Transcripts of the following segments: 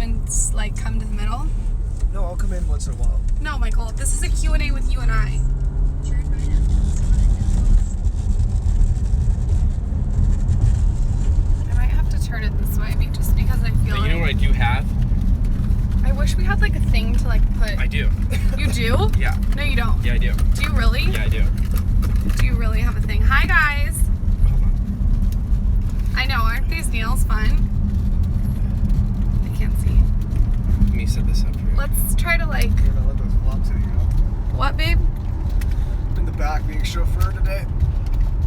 and like come to the middle? No, I'll come in once in a while. No, Michael, this is a Q&A with you and I. I might have to turn it this way just because I feel But you know what I do have? I wish we had like a thing to like put. I do. You do? Yeah. No, you don't. Yeah, I do. Do you really? Yeah, I do. Do you really have a thing? Hi, guys. Hold on. I know, aren't these nails fun? I can't see. Let me set this up for you. Let's try to like, You're gonna let those vlogs in, you know? what, babe? In the back being chauffeur today.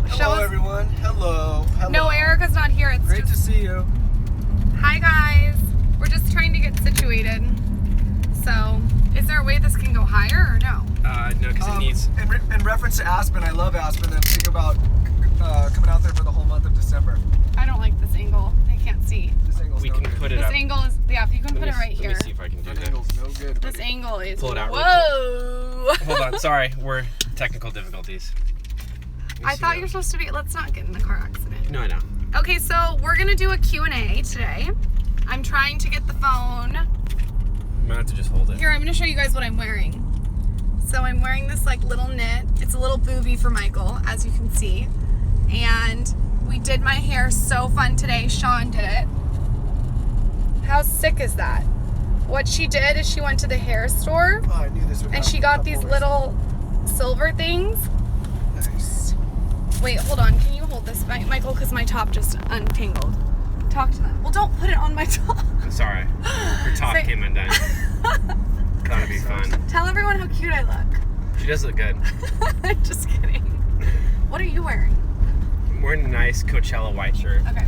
Show Hello, us- everyone. Hello. Hello. No, Erica's not here. It's Great just, to see you. hi, guys. We're just trying to get situated. So, is there a way this can go higher or no? No, because it needs... In reference to Aspen, I love Aspen. I'm thinking about coming out there for the whole month of December. I don't like this angle. I can't see. This angle's We no can good. put it This up. angle is, yeah, if you can Let put me it right s- here. Let me see if I can do That that. angle's no good. This buddy. angle is, Pull it out real whoa! Hold on, sorry. We're technical difficulties. I thought you were supposed to be, let's not get in the car accident. No, I know. Okay, so we're gonna do a Q&A today. I'm trying to get the phone. I'm gonna have to just hold it. Here, I'm gonna show you guys what I'm wearing. So I'm wearing this like little knit. It's a little booby for Michael, as you can see. And we did my hair so fun today. Sean did it. How sick is that? What she did is she went to the hair store Oh, I knew this would and happen. she got these Couple little silver things. Nice. Wait, hold on. Can you hold this, Michael? Because my top just untangled. Talk to them. Well, don't put it on my top. I'm sorry. Her top Say- came undone. Gotta be fun. Tell everyone how cute I look. She does look good. Just kidding. What are you wearing? I'm wearing a nice Coachella white shirt. Okay.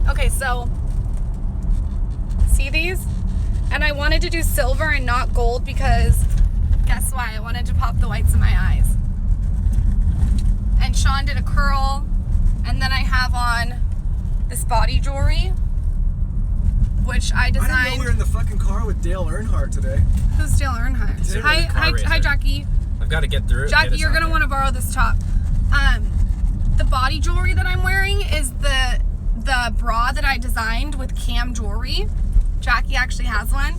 Okay, so see these? And I wanted to do silver and not gold because guess why? I wanted to pop the whites in my eyes. And Sean did a curl, and then I have on this body jewelry, which I I didn't know designed. we were in the fucking car with Dale Earnhardt today. Who's Dale Earnhardt? He's a Hi, car hi, racer. hi, Jackie. I've got to get through it. Jackie, get us you're out gonna there. want to borrow this top. The body jewelry that I'm wearing is the bra that I designed with Cam Jewelry. Jackie actually has one.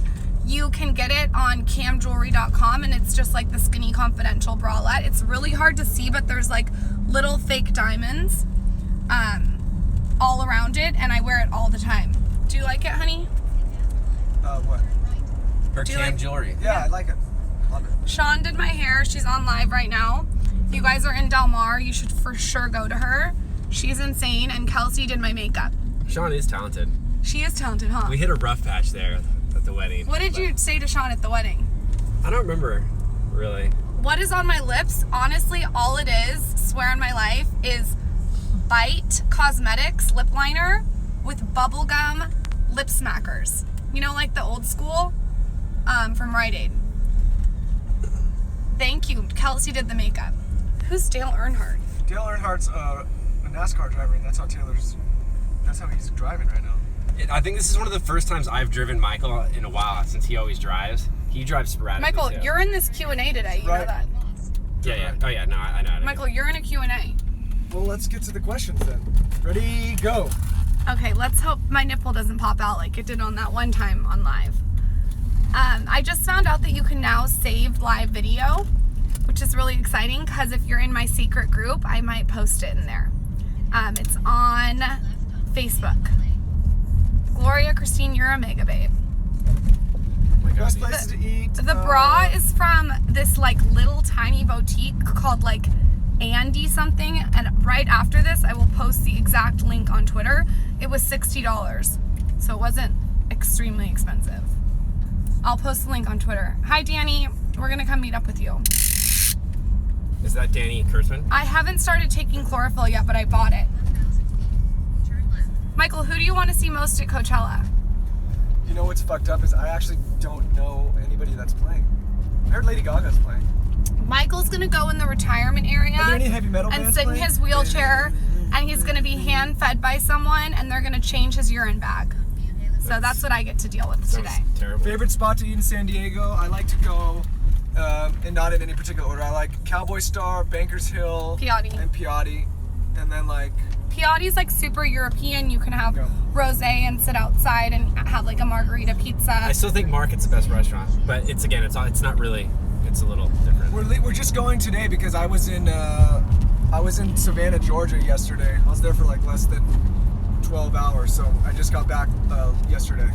You can get it on camjewelry.com, and it's just like the skinny confidential bralette. It's really hard to see, but there's like little fake diamonds all around it, and I wear it all the time. Do you like it, honey? What? Her Do you Cam like- jewelry. Yeah, I like it. Love it. Sean did my hair. She's on live right now. If you guys are in Del Mar, you should for sure go to her. She's insane. And Kelsey did my makeup. Sean is talented. She is talented, huh? We hit a rough patch there at the wedding. What did but you say to Sean at the wedding? I don't remember, really. What is on my lips? Honestly, all it is, swear on my life, is Bite Cosmetics lip liner with bubblegum lip smackers. You know, like the old school from Rite Aid. Thank you. Kelsey did the makeup. Who's Dale Earnhardt? Dale Earnhardt's a NASCAR driver, and that's how he's driving right now. I think this is one of the first times I've driven Michael in a while, since he always drives. He drives sporadically, Michael, too. you're in this Q&A today. You know Right. that. Yeah. Oh, yeah. No, I know. Michael, you're in a Q&A. Well, let's get to the questions then. Ready, go. Okay, let's hope my nipple doesn't pop out like it did on that one time on live. I just found out that you can now save live video, which is really exciting because if you're in my secret group, I might post it in there. It's on Facebook. Gloria Christine, you're a mega babe. Oh my God. Best places to eat. The bra is from this like little tiny boutique called like Andy something, and right after this I will post the exact link on Twitter. It was $60, so it wasn't extremely expensive. I'll post the link on Twitter. Hi Danny, we're gonna come meet up with you. Is that Danny Kurtzman? I haven't started taking chlorophyll yet, but I bought it. Michael, who do you want to see most at Coachella? You know what's fucked up is I actually don't know anybody that's playing. I heard Lady Gaga's playing. Michael's gonna go in the retirement area Are there any heavy metal and bands sit in playing? his wheelchair, and he's gonna be hand fed by someone, and they're gonna change his urine bag. So that's what I get to deal with Sounds today. terrible. Favorite spot to eat in San Diego? I like to go, and not in any particular order. I like Cowboy Star, Bankers Hill, Piatti. and Piatti, and then like Piatti's like super European. You can have Yeah. rosé and sit outside and have like a margarita pizza. I still think Market's the best restaurant, but it's not really. It's a little different. We're just going today because I was in Savannah, Georgia yesterday. I was there for like less than 12 hours, so I just got back yesterday.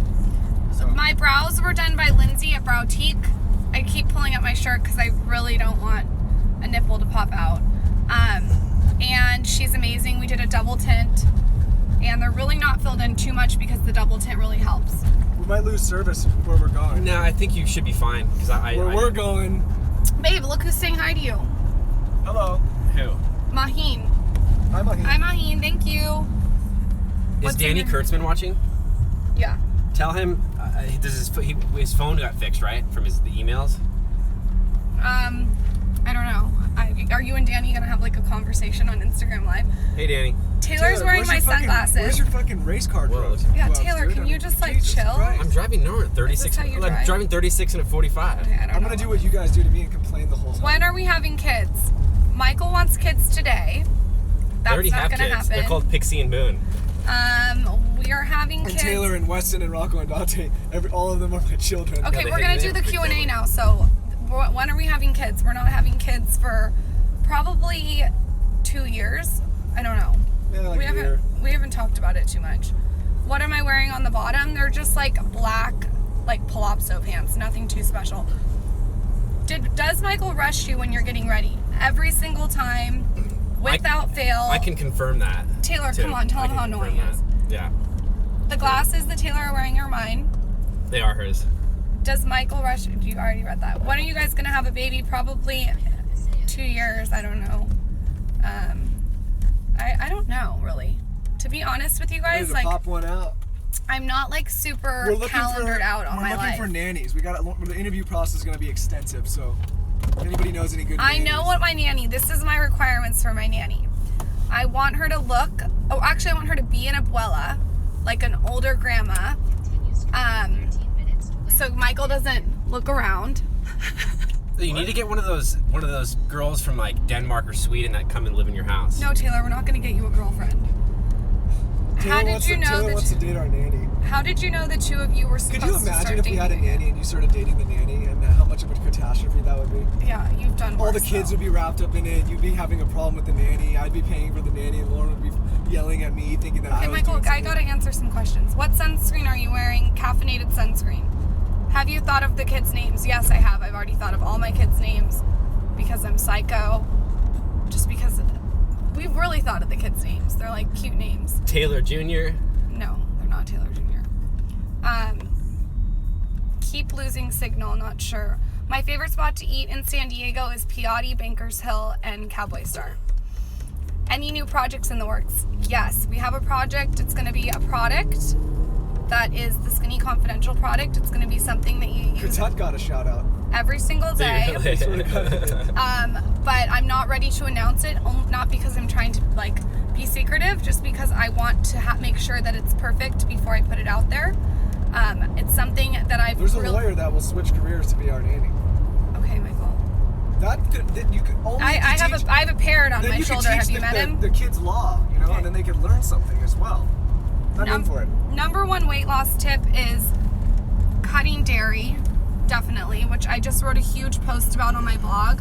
So My brows were done by Lindsay at Browtique. I keep pulling up my shirt because I really don't want a nipple to pop out. And she's amazing. We did a double tint, and they're really not filled in too much because the double tint really helps. we might lose service where we're going. No, I think you should be fine because Where we're going. Babe, look who's saying hi to you. Hello. Who? Maheen. Hi, Maheen. Hi, Maheen. Thank you. Is What's Danny in your- Kurtzman watching? Yeah. Tell him his phone got fixed, right? From the emails. I don't know. Are you and Danny gonna have like a conversation on Instagram Live? Hey, Danny. Taylor's wearing where's my your fucking- sunglasses. Where's your fucking race card, Whoa. bro? Yeah, Well, Taylor, dude, can you just, like, Jesus chill? Christ. I'm driving north 36. Is this how you I'm drive? driving 36 and a 45. Okay, I don't I'm know. gonna do what you guys do to me and complain the whole time. When are we having kids? Michael wants kids today. They That's already not have gonna kids. happen. They're called Pixie and Boone. We are having And kids. Taylor and Weston and Rocco and Dante, all of them are my children. Okay, they we're hate gonna you. do the Q&A now. So, when are we having kids? We're not having kids for probably 2 years. I don't know. Yeah, like we a year. haven't talked about it too much. What am I wearing on the bottom? They're just like black, like palazzo pants. Nothing too special. Does Michael rush you when you're getting ready? Every single time, without fail. I can confirm that. Taylor, too. come on, tell I him can how annoying confirm he is. that. Yeah, The glasses that Taylor are wearing are mine. they are hers. Does Michael rush? You already read that. When are you guys gonna have a baby? Probably 2 years. I don't know. I don't know really. To be honest with you Ready guys, to like pop one out. I'm not like super calendared out on my We're looking life. for nannies. The interview process is going to be extensive, so if anybody knows any good I nannies. know what my nanny. This is my requirements for my nanny. I want her to look. Oh, actually, I want her to be an abuela, like an older grandma. So Michael doesn't look around. You need to get one of those girls from like Denmark or Sweden that come and live in your house. No, Taylor, we're not going to get you a girlfriend. How did you know Taylor that? wants to date our nanny. How did you know the two of you were supposed Could you to start imagine if we had a dating nanny and you started dating the nanny and how much of a catastrophe that would be? again? Yeah, you've done All worse, the kids though. would be wrapped up in it. You'd be having a problem with the nanny. I'd be paying for the nanny, and Lauren would be yelling at me, thinking that Okay, I was Michael, doing I something. gotta answer some questions. What sunscreen are you wearing? Caffeinated sunscreen. Have you thought of the kids' names? Yes, I have. I've already thought of all my kids' names because I'm psycho. Just because we've really thought of the kids' names. They're like cute names. Taylor Jr. No, they're not Taylor Jr. Keep losing signal, not sure. My favorite spot to eat in San Diego is Piatti, Bankers Hill, and Cowboy Star. Any new projects in the works? Yes, we have a project. It's going to be a product that is the Skinny Confidential product. It's going to be something that you use Katut got a shout out. every single day. Really? But I'm not ready to announce it, not because I'm trying to like be secretive, just because I want to make sure that it's perfect before I put it out there. It's something that I've There's a lawyer that will switch careers to be our nanny. Okay, Michael. That you could only. I have a parrot on then my you could shoulder. teach Have you met him? The kids law, you know, Okay. and then they could learn something as well. I'm in for it. Number one weight loss tip is cutting dairy, definitely, which I just wrote a huge post about on my blog.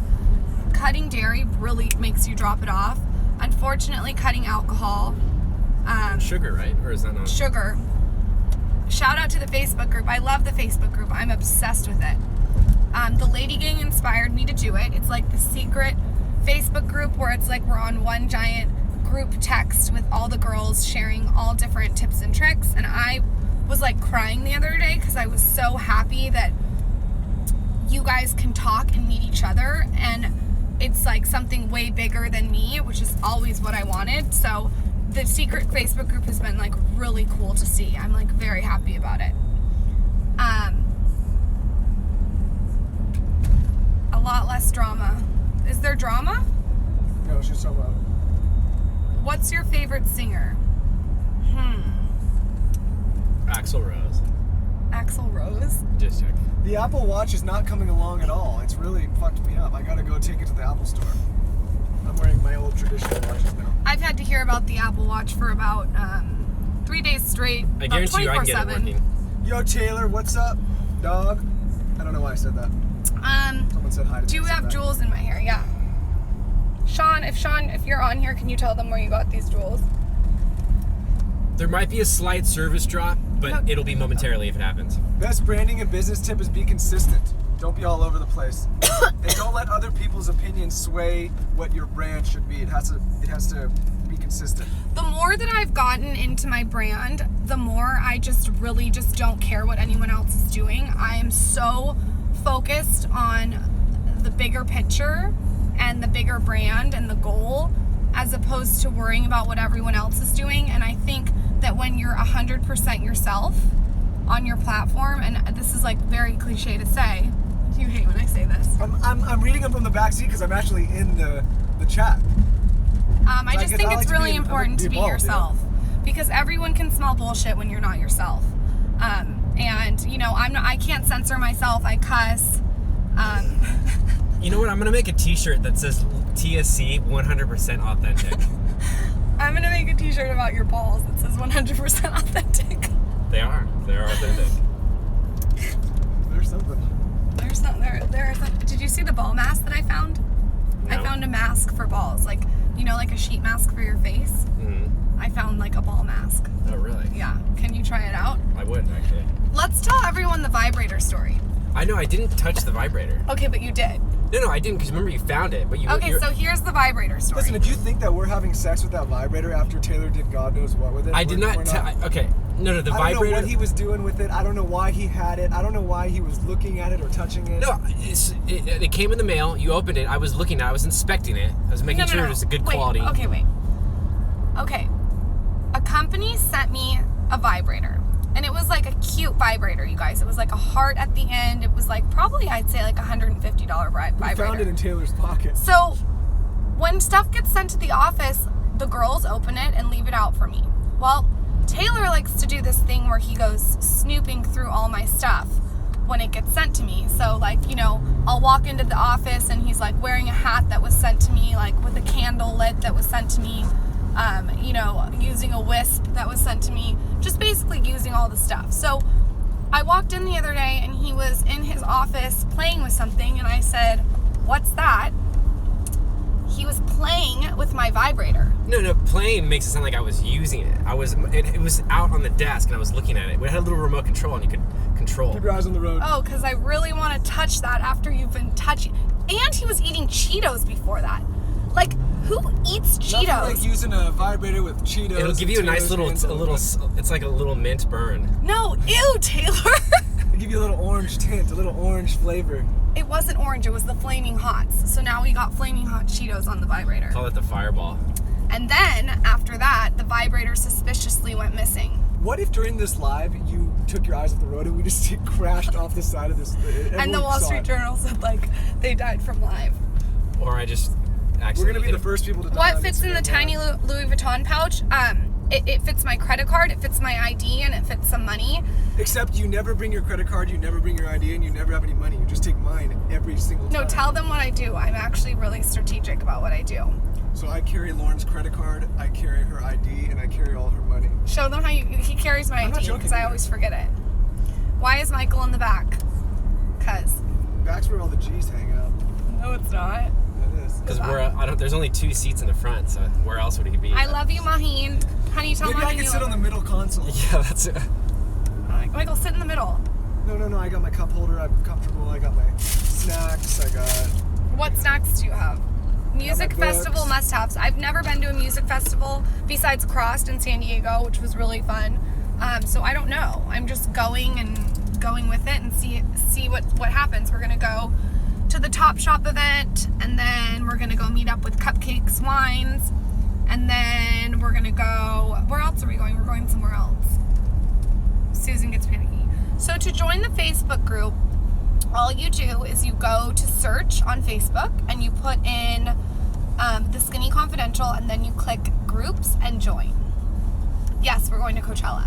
Cutting dairy really makes you drop it off. Unfortunately, cutting alcohol, Sugar, right? Or is that not? sugar. Shout out to the Facebook group. I love the Facebook group. I'm obsessed with it. The Lady Gang inspired me to do it. It's like the secret Facebook group where it's like we're on one giant group text with all the girls sharing all different tips and tricks. And I was like crying the other day because I was so happy that you guys can talk and meet each other. And it's like something way bigger than me, which is always what I wanted. So the secret Facebook group has been like really cool to see. I'm like very happy about it. A lot less drama. Is there drama? No, she's so loud. What's your favorite singer? Axl Rose. Axl Rose? Just check. The Apple Watch is not coming along at all. It's really fucked me up. I gotta go take it to the Apple store. I'm wearing my old traditional watches now. I've had to hear about the Apple Watch for about 3 days straight. I guarantee you I can get it working. Yo, Taylor, what's up, dog? I don't know why I said that. Someone said hi to me. Do you have jewels in my hair? Yeah. Sean, if you're on here, can you tell them where you got these jewels? There might be a slight service drop, but it'll be momentarily if it happens. Best branding and business tip is be consistent. Don't be all over the place. And don't let other people's opinions sway what your brand should be. It has to be consistent. The more that I've gotten into my brand, the more I just really just don't care what anyone else is doing. I am so focused on the bigger picture and the bigger brand and the goal, as opposed to worrying about what everyone else is doing. And I think that when you're 100% yourself on your platform, and this is like very cliche to say, you hate when I say this. I'm reading them from the back seat because I'm actually in the chat. I just think it's really important to be yourself, because everyone can smell bullshit when you're not yourself. And you know, I can't censor myself. I cuss. You know what? I'm gonna make a T-shirt that says TSC 100% authentic. I'm gonna make a T-shirt about your balls that says 100% authentic. They are authentic. There's something. Did you see the ball mask that I found? No. I found a mask for balls, like, you know, like a sheet mask for your face. Mm-hmm. I found like a ball mask. Oh, really? Yeah. Can you try it out? I would, actually. Let's tell everyone the vibrator story. I know, I didn't touch the vibrator. Okay, but you did. No, I didn't, because remember you found it, but you... Okay, so here's the vibrator story. Listen, if you think that we're having sex with that vibrator after Taylor did God knows what with it, I did not... Okay, no, the vibrator... I don't know what he was doing with it. I don't know why he had it. I don't know why he was looking at it or touching it. No, it came in the mail. You opened it. I was looking at it. I was inspecting it. I was making sure it was a good quality. Okay. A company sent me a vibrator. And it was like a cute vibrator, you guys. It was like a heart at the end. It was like probably, I'd say, like $150 vibrator. We found it in Taylor's pocket. So when stuff gets sent to the office, the girls open it and leave it out for me. Well, Taylor likes to do this thing where he goes snooping through all my stuff when it gets sent to me. So, like, you know, I'll walk into the office and he's like wearing a hat that was sent to me, like with a candle lit that was sent to me, you know, using a wisp that was sent to me, just basically using all the stuff. So I walked in the other day and he was in his office playing with something, and I said, "What's that?" He was playing with my vibrator. No, playing makes it sound like I was using it. It was out on the desk and I was looking at it. We had a little remote control and you could control. Keep your eyes on the road. Oh, because I really want to touch that after you've been touching. And he was eating Cheetos before that. Like, who eats Cheetos? Nothing like using a vibrator with Cheetos. It'll give you a nice little, it's like a little mint burn. No, ew, Taylor. It'll give you a little orange tint, a little orange flavor. It wasn't orange, it was the Flaming Hots. So now we got Flaming Hot Cheetos on the vibrator. Call it the Fireball. And then, after that, the vibrator suspiciously went missing. What if during this live, you took your eyes off the road and we just crashed off the side of this? And the Wall Street Journal said, like, they died from live. Or I just We're going to be the first people to die. What fits in the tiny Louis Vuitton pouch? It fits my credit card, it fits my ID, and it fits some money. Except you never bring your credit card, you never bring your ID, and you never have any money. You just take mine every single time. No, tell them what I do. I'm actually really strategic about what I do. So I carry Lauren's credit card, I carry her ID, and I carry all her money. Show them how he carries my ID, because I always forget it. Why is Michael in the back? Because. Back's where all the G's hang out. No, it's not. It is. Because there's only 2 seats in the front, so where else would he be? I love you, Maheen. Honey, tell Maybe Maheen I can sit on the middle console. Yeah, that's it. Michael, sit in the middle. No, I got my cup holder, I'm comfortable, I got my snacks, I got... What snacks do you have? Music my festival books. must-haves. I've never been to a music festival besides Crossed in San Diego, which was really fun. So I don't know. I'm just going with it and see what happens. We're gonna go to the Top Shop event, and then we're gonna go meet up with Cupcakes Wines, and then we're gonna go. Where else are we going? We're going somewhere else. Susan gets panicky. So to join the Facebook group, all you do is you go to search on Facebook and you put in The Skinny Confidential, and then you click groups and join. Yes, we're going to Coachella.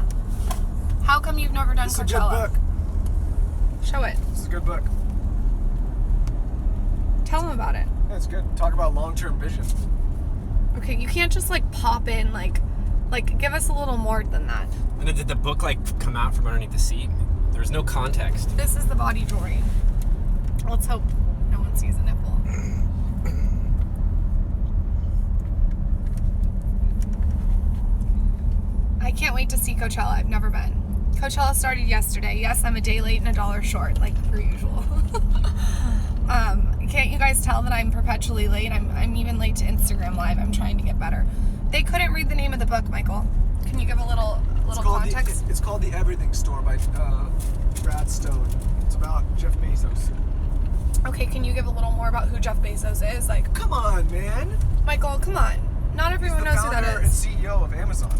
How come you've never done This is Coachella? a good book. Show it. This is a good book. Tell them about it. That's good. Talk about long-term vision. Okay, you can't just like pop in like give us a little more than that. And then did the book like come out from underneath the seat? There was no context. This is the body jewelry. Let's hope no one sees a nipple. I can't wait to see Coachella. I've never been. Coachella started yesterday. Yes, I'm a day late and $1 short, like per usual. Can't you guys tell that I'm perpetually late? I'm even late to Instagram Live. I'm trying to get better. They couldn't read the name of the book, Michael. Can you give a little context? It's called The Everything Store by Brad Stone. It's about Jeff Bezos. Okay, can you give a little more about who Jeff Bezos is? Like, Come on, man. Michael, come on. Not everyone knows who that He's the founder and is. CEO of Amazon.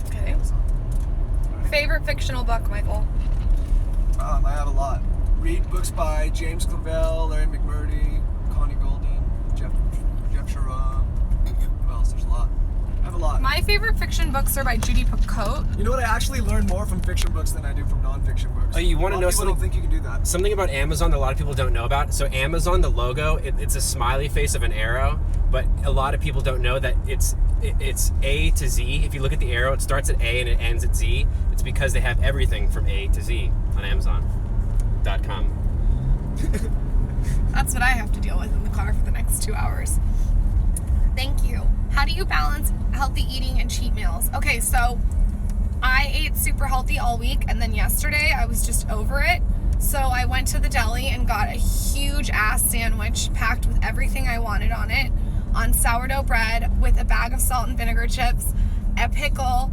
Okay. Right? Favorite fictional book, Michael? I have a lot. Read books by James Clavell, Larry McMurtry, Connie Golden, Jeff Sherrod. What else? There's a lot. I have a lot. My favorite fiction books are by Judy Picotte. You know what? I actually learn more from fiction books than I do from non-fiction books. Oh, you want to know People something? don't think you can do that. Something about Amazon that a lot of people don't know about. So Amazon, the logo, it's a smiley face of an arrow, but a lot of people don't know that it's A to Z. If you look at the arrow, it starts at A and it ends at Z. It's because they have everything from A to Z on Amazon.com. That's what I have to deal with in the car for the next 2 hours. Thank you. How do you balance healthy eating and cheat meals? Okay, so I ate super healthy all week, and then yesterday I was just over it. So I went to the deli and got a huge ass sandwich packed with everything I wanted on it, on sourdough bread with a bag of salt and vinegar chips, a pickle,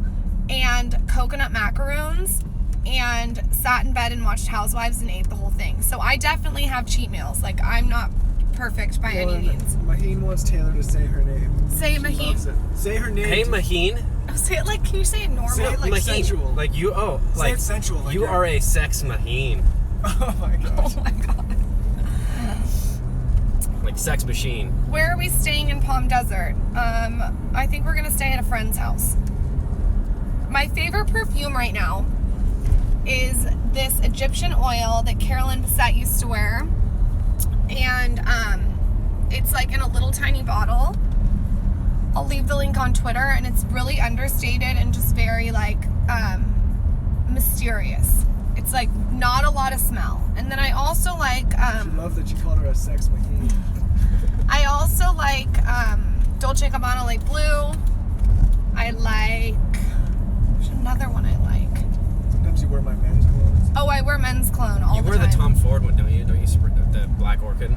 and coconut macaroons, and sat in bed and watched Housewives and ate the whole thing. So I definitely have cheat meals. Like, I'm not perfect by any means. Maheen wants Taylor to say her name. Say She Maheen. loves it. Say her name. Hey, Maheen. Oh, say it like, can you say it normal? Say it like Maheen. sensual. Like you, Say it sensual. Like you are a sex Maheen. Oh my gosh. Oh my god. Like sex machine. Where are we staying in Palm Desert? I think we're gonna stay at a friend's house. My favorite perfume right now is this Egyptian oil that Carolyn Bessette used to wear. And it's like in a little tiny bottle. I'll leave the link on Twitter, and it's really understated and just very like mysterious. It's like not a lot of smell. And then I also like She loved that you called her a sex Maheen. I also like Dolce & Gabbana Light Blue. I like, there's another one I like. Sometimes you wear my men's clothes. Oh, I wear men's cologne all You the wear time. the Tom Ford one, don't you? Don't you spray the Black Orchid?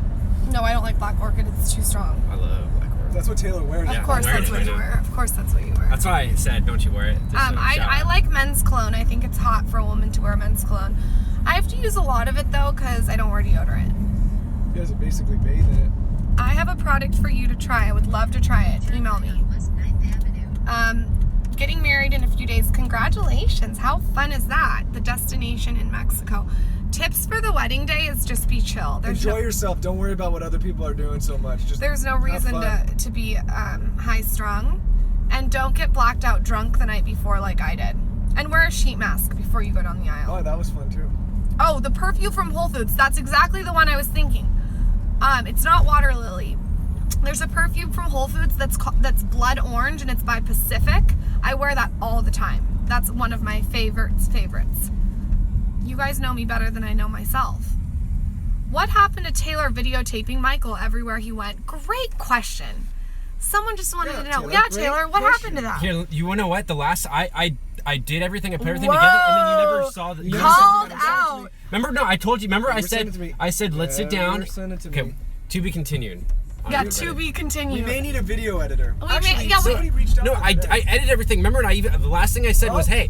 No, I don't like Black Orchid. It's too strong. I love Black Orchid. That's what Taylor wears. Yeah. Of course, I'm wearing that's it what right you now. wear. Of course, that's what you wear. That's why I said, don't you wear it? Just a shout I out. like men's cologne. I think it's hot for a woman to wear men's cologne. I have to use a lot of it though because I don't wear deodorant. You guys are basically bathe in it. I have a product for you to try. I would love to try it. Email me. Getting married in a few days. Congratulations. How fun is that? The destination in Mexico. Tips for the wedding day is just be chill. Enjoy yourself. Don't worry about what other people are doing so much. Just There's no have reason fun. to be high strung. And don't get blacked out drunk the night before like I did. And wear a sheet mask before you go down the aisle. Oh, that was fun too. Oh, the perfume from Whole Foods. That's exactly the one I was thinking. It's not Water Lily. There's a perfume from Whole Foods that's blood orange, and it's by Pacific. I wear that all the time. That's one of my favorites. You guys know me better than I know myself. What happened to Taylor videotaping Michael everywhere he went? Great question. Someone just wanted to know. Taylor, Yeah, great Taylor, what question. happened to that? Here, you want to know what? The last I did everything. I put everything together, and then you never saw the. You never Called sent it to me. out. Remember? No, I told you. Remember? I Never sent said. it to me. I said let's sit Never down. sent it to Okay, me. to be continued. Yeah, Everybody. to be We continued. may need a video editor. We may- Actually, yeah, we- somebody reached out. No, the I other day. edited everything. Remember? And the last thing I said was, Oh. "Hey,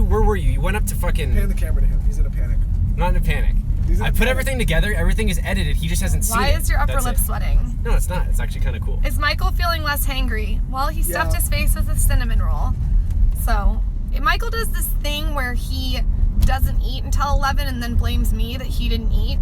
where were you? You went up to fucking." Pan the camera to him. He's in a panic. Not in a panic. He's in a I put panic. everything together. Everything is edited. He just hasn't seen Why it. is your upper That's lip it. sweating? No, it's not. It's actually kind of cool. Is Michael feeling less hangry? Well, he stuffed Yeah. his face with a cinnamon roll. So, Michael does this thing where he doesn't eat until 11 and then blames me that he didn't eat.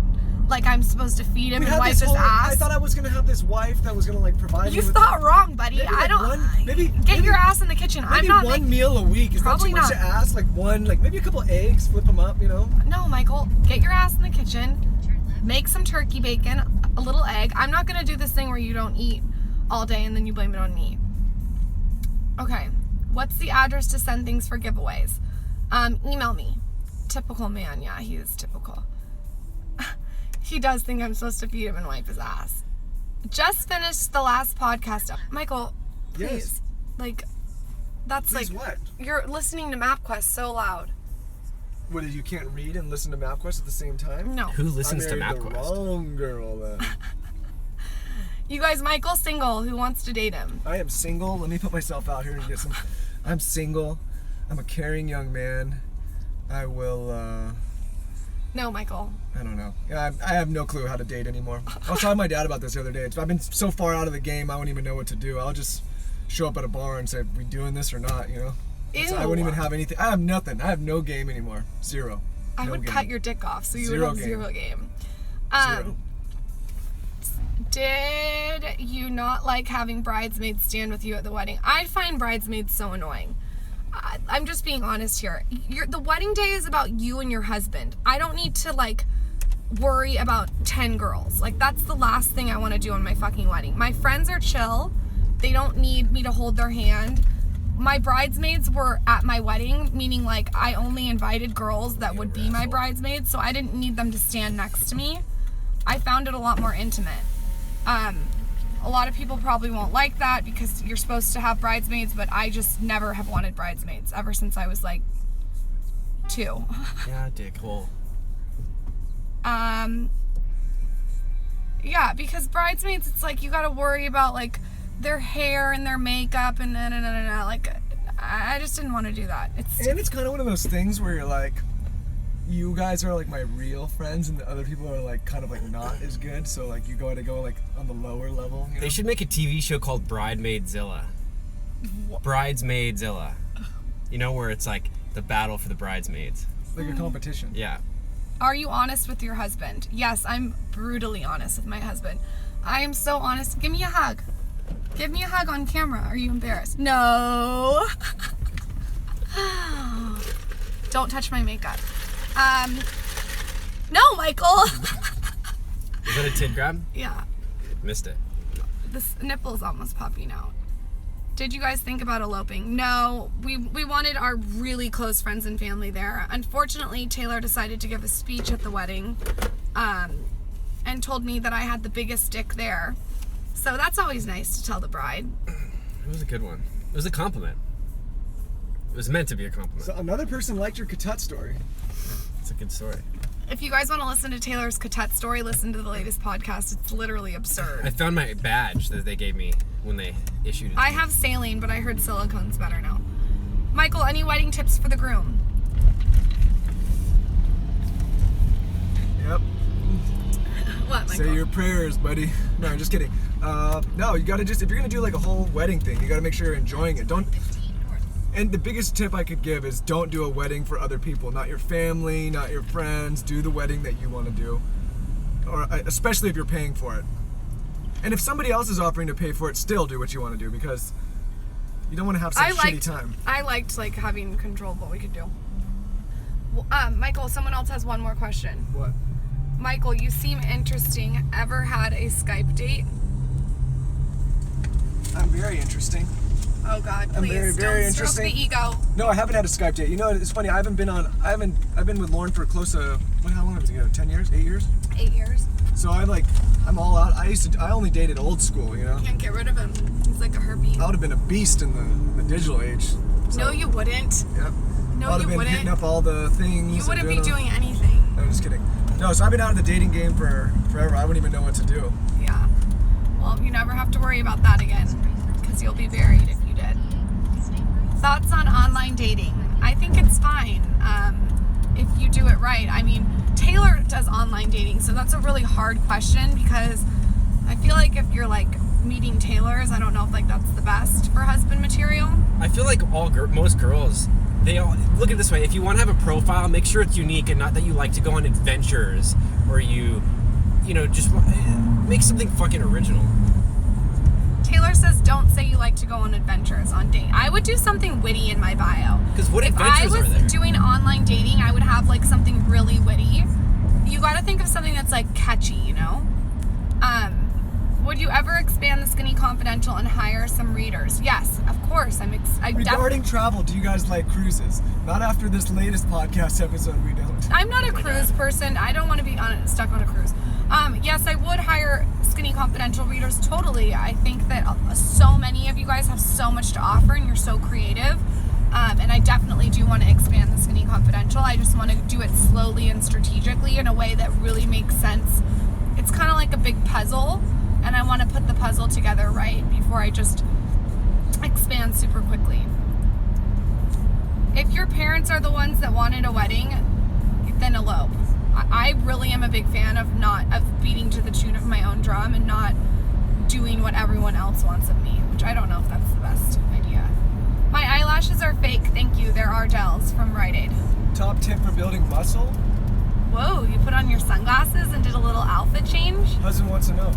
Like I'm supposed to feed him We and had wipe this his whole. ass. I thought I was gonna have this wife that was gonna like provide You me with. thought wrong, buddy. Maybe, I like, don't. maybe Get your ass in the kitchen. I'm Maybe not. one meal a week. Is that Probably too much not. to ask? Like one, like maybe a couple eggs, flip them up, you know? No, Michael. Get your ass in the kitchen. Make some turkey bacon, a little egg. I'm not gonna do this thing where you don't eat all day and then you blame it on me. Okay, what's the address to send things for giveaways? Email me. Typical man, yeah, he is typical. He does think I'm supposed to feed him and wipe his ass. Just finished the last podcast. Michael, please. Yes. Like, that's Please like, what? you're listening to MapQuest so loud. What, you can't read and listen to MapQuest at the same time? No. Who listens to I married the MapQuest? wrong girl then. You guys, Michael's single. Who wants to date him? I am single. Let me put myself out here and get some. I'm single. I'm a caring young man. I will, No, Michael. I don't know. Yeah, I have no clue how to date anymore. I was talking to my dad about this the other day. I've been so far out of the game, I wouldn't even know what to do. I'll just show up at a bar and say, we doing this or not, you know? So I wouldn't even have anything. I have nothing. I have no game anymore. Zero. I No would game. cut your dick off so you Zero would have game. zero game. Zero. Did you not like having bridesmaids stand with you at the wedding? I find bridesmaids so annoying. I'm just being honest here. The wedding day is about you and your husband. I don't need to like worry about 10 girls. Like, that's the last thing I want to do on my fucking wedding. My friends are chill. They don't need me to hold their hand. My bridesmaids were at my wedding, meaning like I only invited girls that would be my bridesmaids, so I didn't need them to stand next to me. I found it a lot more intimate. A lot of people probably won't like that because you're supposed to have bridesmaids, but I just never have wanted bridesmaids ever since I was like 2. Yeah, dickhole. Yeah, because bridesmaids, it's like you gotta worry about like their hair and their makeup and like I just didn't want to do that. And it's kind of one of those things where you're like, you guys are like my real friends and the other people are like kind of like not as good, so like you gotta go like on the lower level, you know? They should make a TV show called Bridesmaidzilla. Bridesmaidzilla. You know, where it's like the battle for the bridesmaids. Like a competition. Yeah. Are you honest with your husband? Yes, I'm brutally honest with my husband. I am so honest. Give me a hug. Give me a hug on camera. Are you embarrassed? No. Don't touch my makeup. No, Michael. Is that a tid grab? Yeah. Missed it. This nipple's almost popping out. Did you guys think about eloping? No, we wanted our really close friends and family there. Unfortunately, Taylor decided to give a speech at the wedding, and told me that I had the biggest dick there. So that's always nice to tell the bride. It was a good one. It was a compliment. It was meant to be a compliment. So another person liked your Katut story. It's a good story. If you guys want to listen to Taylor's Katut story, listen to the latest podcast. It's literally absurd. I found my badge that they gave me when they issued it. I have saline, but I heard silicone's better now. Michael, any wedding tips for the groom? Yep. What, Michael? Say your prayers, buddy. No, I'm just kidding. No, you gotta just, if you're gonna do like a whole wedding thing, you gotta make sure you're enjoying it. And the biggest tip I could give is don't do a wedding for other people. Not your family, not your friends. Do the wedding that you want to do. Or especially if you're paying for it. And if somebody else is offering to pay for it, still do what you want to do because you don't want to have such a shitty time. I liked like having control of what we could do. Well, Michael, someone else has one more question. What? Michael, you seem interesting. Ever had a Skype date? I'm very interesting. Oh God, I'm please very, very don't stroke interesting. the ego. No, I haven't had a Skype date. You know, it's funny. I've been with Lauren for close to, how long have we been together? 10 years? 8 years? 8 years. So I'm all out. I only dated old school, you know? Can't get rid of him. He's like a herpes. I would have been a beast in the digital age. So, No, you wouldn't. Yep. No, I would you have been wouldn't. hitting up all the things. You and wouldn't be all- doing anything. No, I'm just kidding. No, so I've been out of the dating game for forever. I wouldn't even know what to do. Yeah. Well, you never have to worry about that again, because you'll be buried if you did. Thoughts on online dating? I think it's fine if you do it right. I mean, Taylor does online dating, so that's a really hard question because I feel like if you're like meeting Taylors, I don't know if like that's the best for husband material. I feel like most girls, they all look at it this way. If you want to have a profile, make sure it's unique and not that you like to go on adventures or you know, just make something fucking original. Taylor says don't say you like to go on adventures on date. I would do something witty in my bio. Because what If adventures I are there? was doing online dating, I would have like something really witty. You gotta think of something that's like catchy, you know? Would you ever expand the Skinny Confidential and hire some readers? Yes, of course. Regarding travel, do you guys like cruises? Not after this latest podcast episode, we don't. I'm not a cruise person. I don't want to be stuck on a cruise. Yes, I would hire Skinny Confidential readers, totally. I think that so many of you guys have so much to offer and you're so creative. And I definitely do want to expand the Skinny Confidential. I just want to do it slowly and strategically in a way that really makes sense. It's kind of like a big puzzle, and I want to put the puzzle together right before I just expand super quickly. If your parents are the ones that wanted a wedding, then elope. I really am a big fan of beating to the tune of my own drum and not doing what everyone else wants of me, which I don't know if that's the best idea. My eyelashes are fake, thank you. They're Ardell's from Rite Aid. Top tip for building muscle? Whoa, you put on your sunglasses and did a little outfit change? Husband wants to know.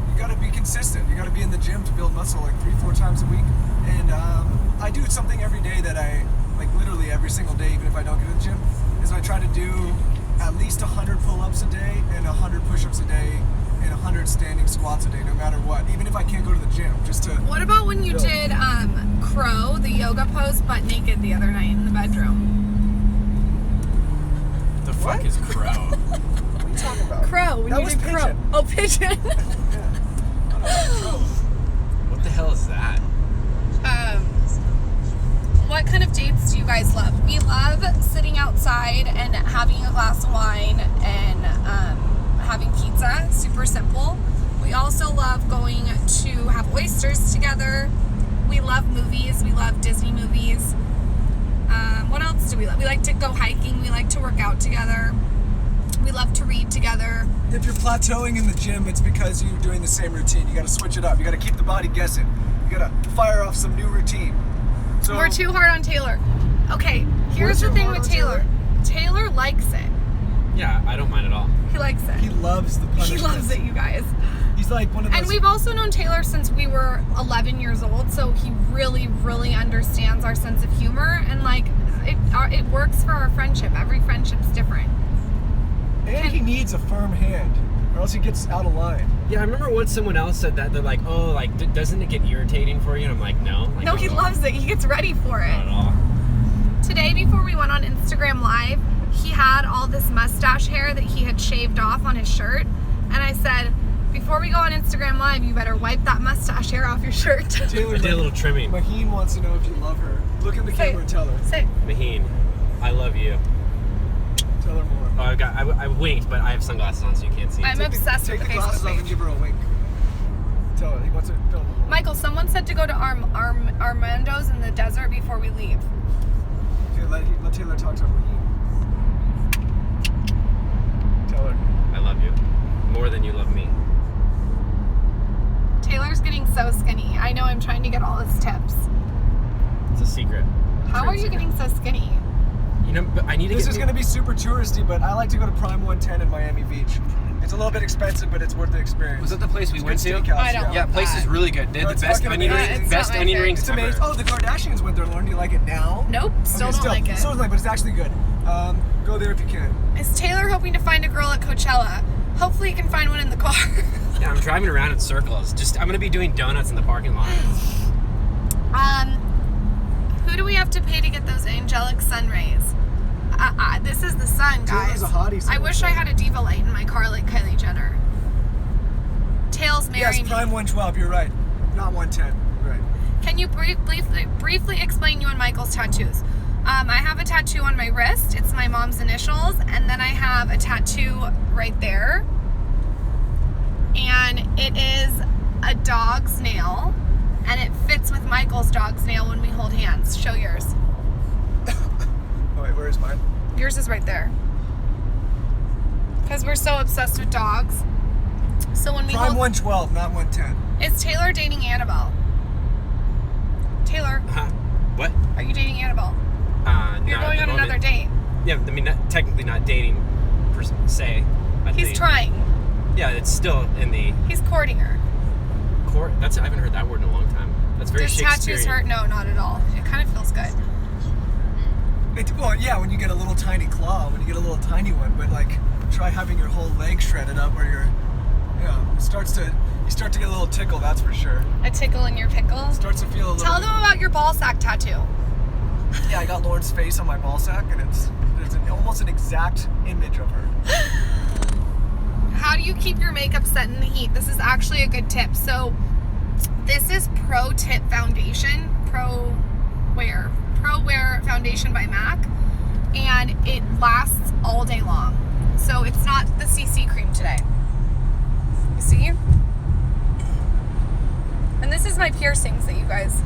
You gotta be consistent. You gotta be in the gym to build muscle like 3-4 times a week. And I do something every day that I, like literally every single day, even if I don't go to the gym, is I try to do at least 100 pull-ups a day and 100 push-ups a day and 100 standing squats a day, no matter what. Even if I can't go to the gym, just to... What about when you did crow, the yoga pose, butt naked the other night in the bedroom? The fuck is crow? What are you talking about? Crow, when That you was did pigeon. crow. Oh, pigeon. What the hell is that? What kind of dates do you guys love? We love sitting outside and having a glass of wine and having pizza. Super simple. We also love going to have oysters together. We love movies. We love Disney movies. What else do we love? We like to go hiking. We like to work out together. We love to read together. If you're plateauing in the gym, it's because you're doing the same routine. You gotta switch it up. You gotta keep the body guessing. You gotta fire off some new routine. So, We're too hard on Taylor. Okay, here's the too thing hard with on Taylor. Taylor likes it. Yeah, I don't mind at all. He likes it. he loves the punishment. He loves it, you guys. He's like one of those... And we've also known Taylor since we were 11 years old, so he really, really understands our sense of humor, and like it works for our friendship. Every friendship's different. And he needs a firm hand, or else he gets out of line. Yeah, I remember once someone else said that. They're like, oh, like, doesn't it get irritating for you? And I'm like, no. Like, No, not he at all. loves it. He gets ready for it. Not at all. Today, before we went on Instagram Live, he had all this mustache hair that he had shaved off on his shirt, and I said, before we go on Instagram Live, you better wipe that mustache hair off your shirt. Taylor I did a little trimming. Maheen wants to know if you love her. Look in the Say camera it. and tell her. Say, Maheen, I love you. Tell her more. Oh, I winked, but I have sunglasses on, so you can't see. I'm obsessed Take with the the glasses Facebook off and page. give her a wink. Tell her. He wants to film her. Michael, someone said to go to Armando's in the desert before we leave. Okay, let Taylor talk to Maheen. Tell her. I love you more than you love me. Taylor's getting so skinny. I know I'm trying to get all his tips. It's a secret. How are you getting so skinny? You know, but I need to This get. is going to be super touristy, but I like to go to Prime 110 in Miami Beach. It's a little bit expensive, but it's worth the experience. Was that the place we went to? Steakhouse, I don't Yeah, want place that. is really good. They No, had it's the best fucking onion amazing. rings. It's Best not my onion thing. rings It's ever. amazing. Oh, the Kardashians went there, Lauren. Do you like it now? Nope, still Okay, don't like it. Still don't like it, but it's actually good. Go there if you can. Is Taylor hoping to find a girl at Coachella? Hopefully he can find one in the car. Yeah, I'm driving around in circles. I'm gonna be doing donuts in the parking lot. Who do we have to pay to get those angelic sun rays? This is the sun, guys. Taylor's a hottie, so I wish I had a diva light in my car like Kylie Jenner. Tails, marry Yes, me. Prime 112. You're right. Not 110. Right. Can you briefly explain you and Michael's tattoos? I have a tattoo on my wrist. It's my mom's initials. And then I have a tattoo right there. And it is a dog's nail. And it fits with Michael's dog's nail when we hold hands. Show yours. Oh, wait, where is mine? Yours is right there. Because we're so obsessed with dogs. So when we Prime hold... 112, not 110. Is Taylor dating Annabelle? Taylor, Huh? What? are you dating Annabelle? You're No, going at on the another moment. date. Yeah, I mean, technically not dating per se. I He's think- trying. Yeah, it's still in the He's courting her. court. I haven't heard that word in a long time. That's very Does Shakespearean. tattoos hurt? No, not at all. It kind of feels good. Well, yeah, when you get a little tiny claw, when you get a little tiny one, but like try having your whole leg shredded up, or you start to get a little tickle. That's for sure. A tickle in your pickle? Starts to feel a little. Tell them about your ball sack tattoo. Yeah, I got Lauren's face on my ball sack, and it's almost an exact image of her. How do you keep your makeup set in the heat? This is actually a good tip. So this is Pro Tip Foundation, Pro Wear Foundation by MAC, and it lasts all day long. So it's not the CC cream today. You see? And this is my piercings that you guys.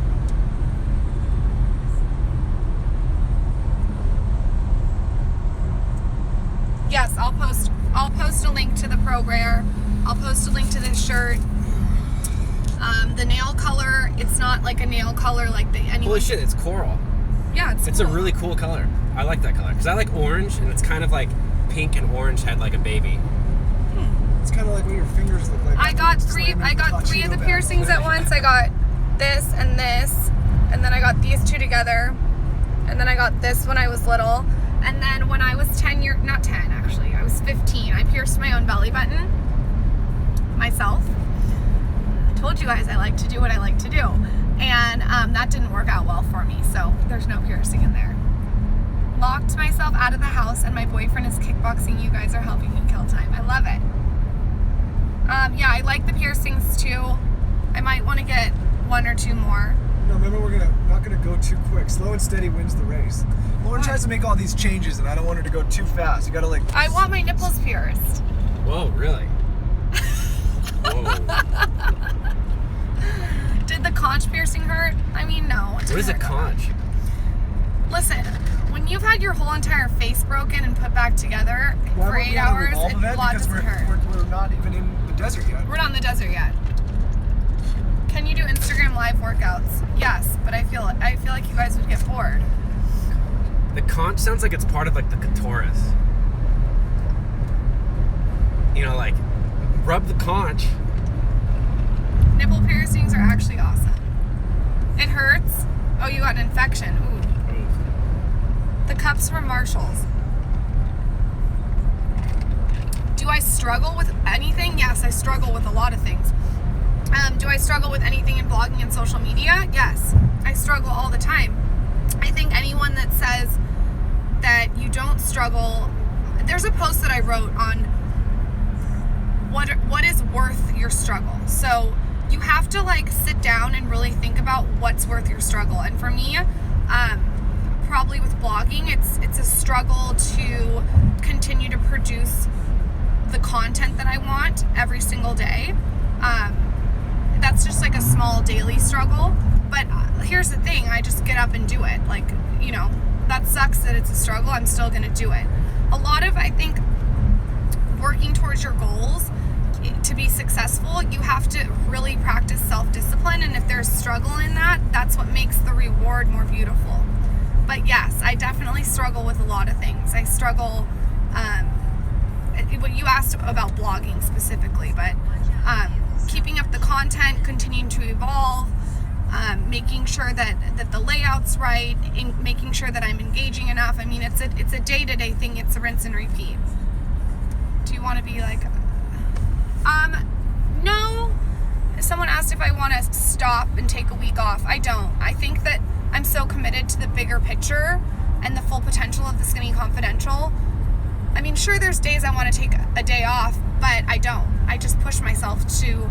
Yes, I'll post a link to the Pro Wear. I'll post a link to this shirt. The nail color, it's not like a nail color like the anyone. Holy shit, it's coral. Yeah, it's a cool. really cool color. I like that color because I like orange, and it's kind of like pink and orange had like a baby. It's kind of like what your fingers look like. I got three of the piercings at once. I got this, and then I got these two together, and then I got this when I was little, and then when I was 10 years, not 10 actually, I was 15, I pierced my own belly button myself. I told you guys I like to do what I like to do, and that didn't work out well for me, so there's no piercing in there. Locked myself out of the house, and my boyfriend is kickboxing. You guys are helping me kill time. I love it. Yeah, I like the piercings too. I might want to get one or two more. No, remember we're not gonna go too quick. Slow and steady wins the race. Lauren tries to make all these changes, and I don't want her to go too fast. You gotta like. I want my nipples pierced. Whoa, really? Whoa. Did the conch piercing hurt? I mean, no. What is a conch? Listen, when you've had your whole entire face broken and put back together for 8 hours, a lot doesn't hurt. We're not even in the desert yet. We're not in the desert yet. Can you do Instagram live workouts? Yes, but I feel like you guys would get bored. The conch sounds like it's part of like the clitoris. You know, like rub the conch. Nipple piercings are actually awesome. It hurts. Oh, you got an infection. Ooh. The cups from Marshalls. Do I struggle with anything? Yes, I struggle with a lot of things. Do I struggle with anything in blogging and social media? Yes, I struggle all the time. I think anyone that says that you don't struggle, there's a post that I wrote on what is worth your struggle. So you have to like sit down and really think about what's worth your struggle. And for me, probably with blogging, it's a struggle to continue to produce the content that I want every single day. That's just like a small daily struggle. But here's the thing, I just get up and do it. Like, you know, that sucks that it's a struggle. I'm still gonna do it. A lot of, I think, working towards your goals, to be successful, you have to really practice self-discipline. And if there's struggle in that, that's what makes the reward more beautiful. But yes, I definitely struggle with a lot of things. I struggle, what you asked about blogging specifically, but keeping up the content, continuing to evolve, making sure that the layout's right, making sure that I'm engaging enough. I mean, it's a day-to-day thing. It's a rinse and repeat. Do you want to be like, no. Someone asked if I want to stop and take a week off. I don't. I think that I'm so committed to the bigger picture and the full potential of the Skinny Confidential. I mean, sure, there's days I want to take a day off, but I don't. I just push myself to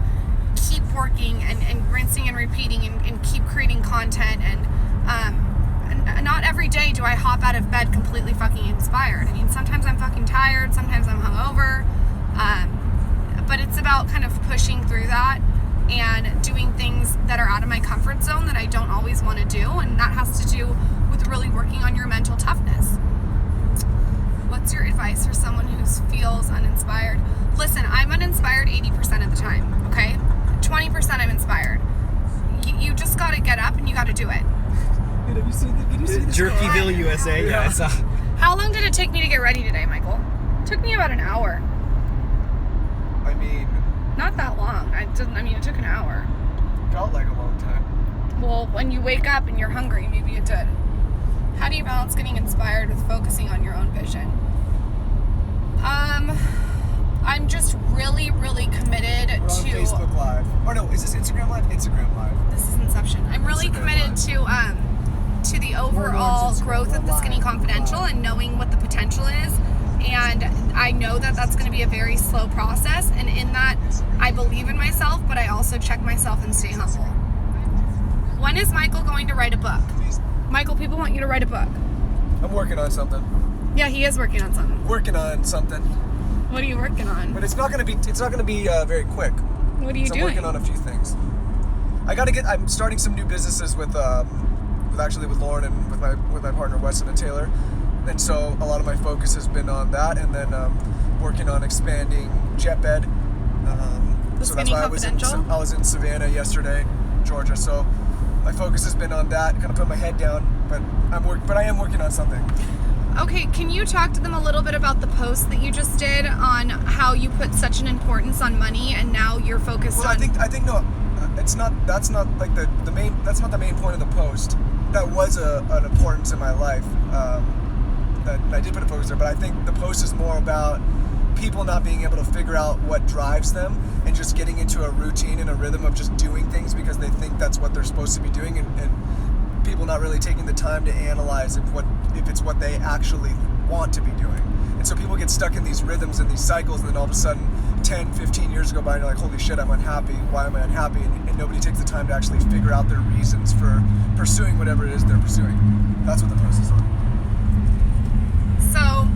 keep working and rinsing and repeating and keep creating content. And not every day do I hop out of bed completely fucking inspired. I mean, sometimes I'm fucking tired, sometimes I'm hungover, but it's about kind of pushing through that and doing things that are out of my comfort zone that I don't always want to do, and that has to do with really working on your mental toughness. What's your advice for someone who feels uninspired? Listen, I'm uninspired 80% of the time, okay? 20% I'm inspired. You just gotta get up and you gotta do it. Did you see the Jerkyville, USA. Yeah, I saw. How long did it take me to get ready today, Michael? It took me about an hour. I mean, not that long. It took an hour. Felt like a long time. Well, when you wake up and you're hungry, maybe it did. How do you balance getting inspired with focusing on your own vision? I'm just really, really committed We're on to Facebook Live. Or no, is this Instagram Live? Instagram Live. This is Inception. I'm really Instagram committed Live. to the overall Instagram. growth of the Skinny Live. Confidential and knowing what the potential is. And I know that that's going to be a very slow process. And in that, I believe in myself, but I also check myself and stay humble. When is Michael going to write a book? Michael, people want you to write a book. I'm working on something. Yeah, he is working on something. Working on something. What are you working on? But it's not gonna be very quick. What are you So doing? I'm working on a few things. I'm starting some new businesses with Lauren and with my partner Weston and Taylor. And so a lot of my focus has been on that, and then working on expanding Jetbed. So that's why I was in Savannah yesterday, Georgia. So my focus has been on that, kind of put my head down, but I am working on something. Okay, can you talk to them a little bit about the post that you just did on how you put such an importance on money and now you're focused on... I think no, that's not the main point of the post. That was an importance in my life. That I did put a focus there, but I think the post is more about people not being able to figure out what drives them and just getting into a routine and a rhythm of just doing things because they think that's what they're supposed to be doing, and people not really taking the time to analyze if it's what they actually want to be doing. And so people get stuck in these rhythms and these cycles, and then all of a sudden 10, 15 years go by and you're like, holy shit, I'm unhappy. Why am I unhappy? And nobody takes the time to actually figure out their reasons for pursuing whatever it is they're pursuing. That's what the post is on. So,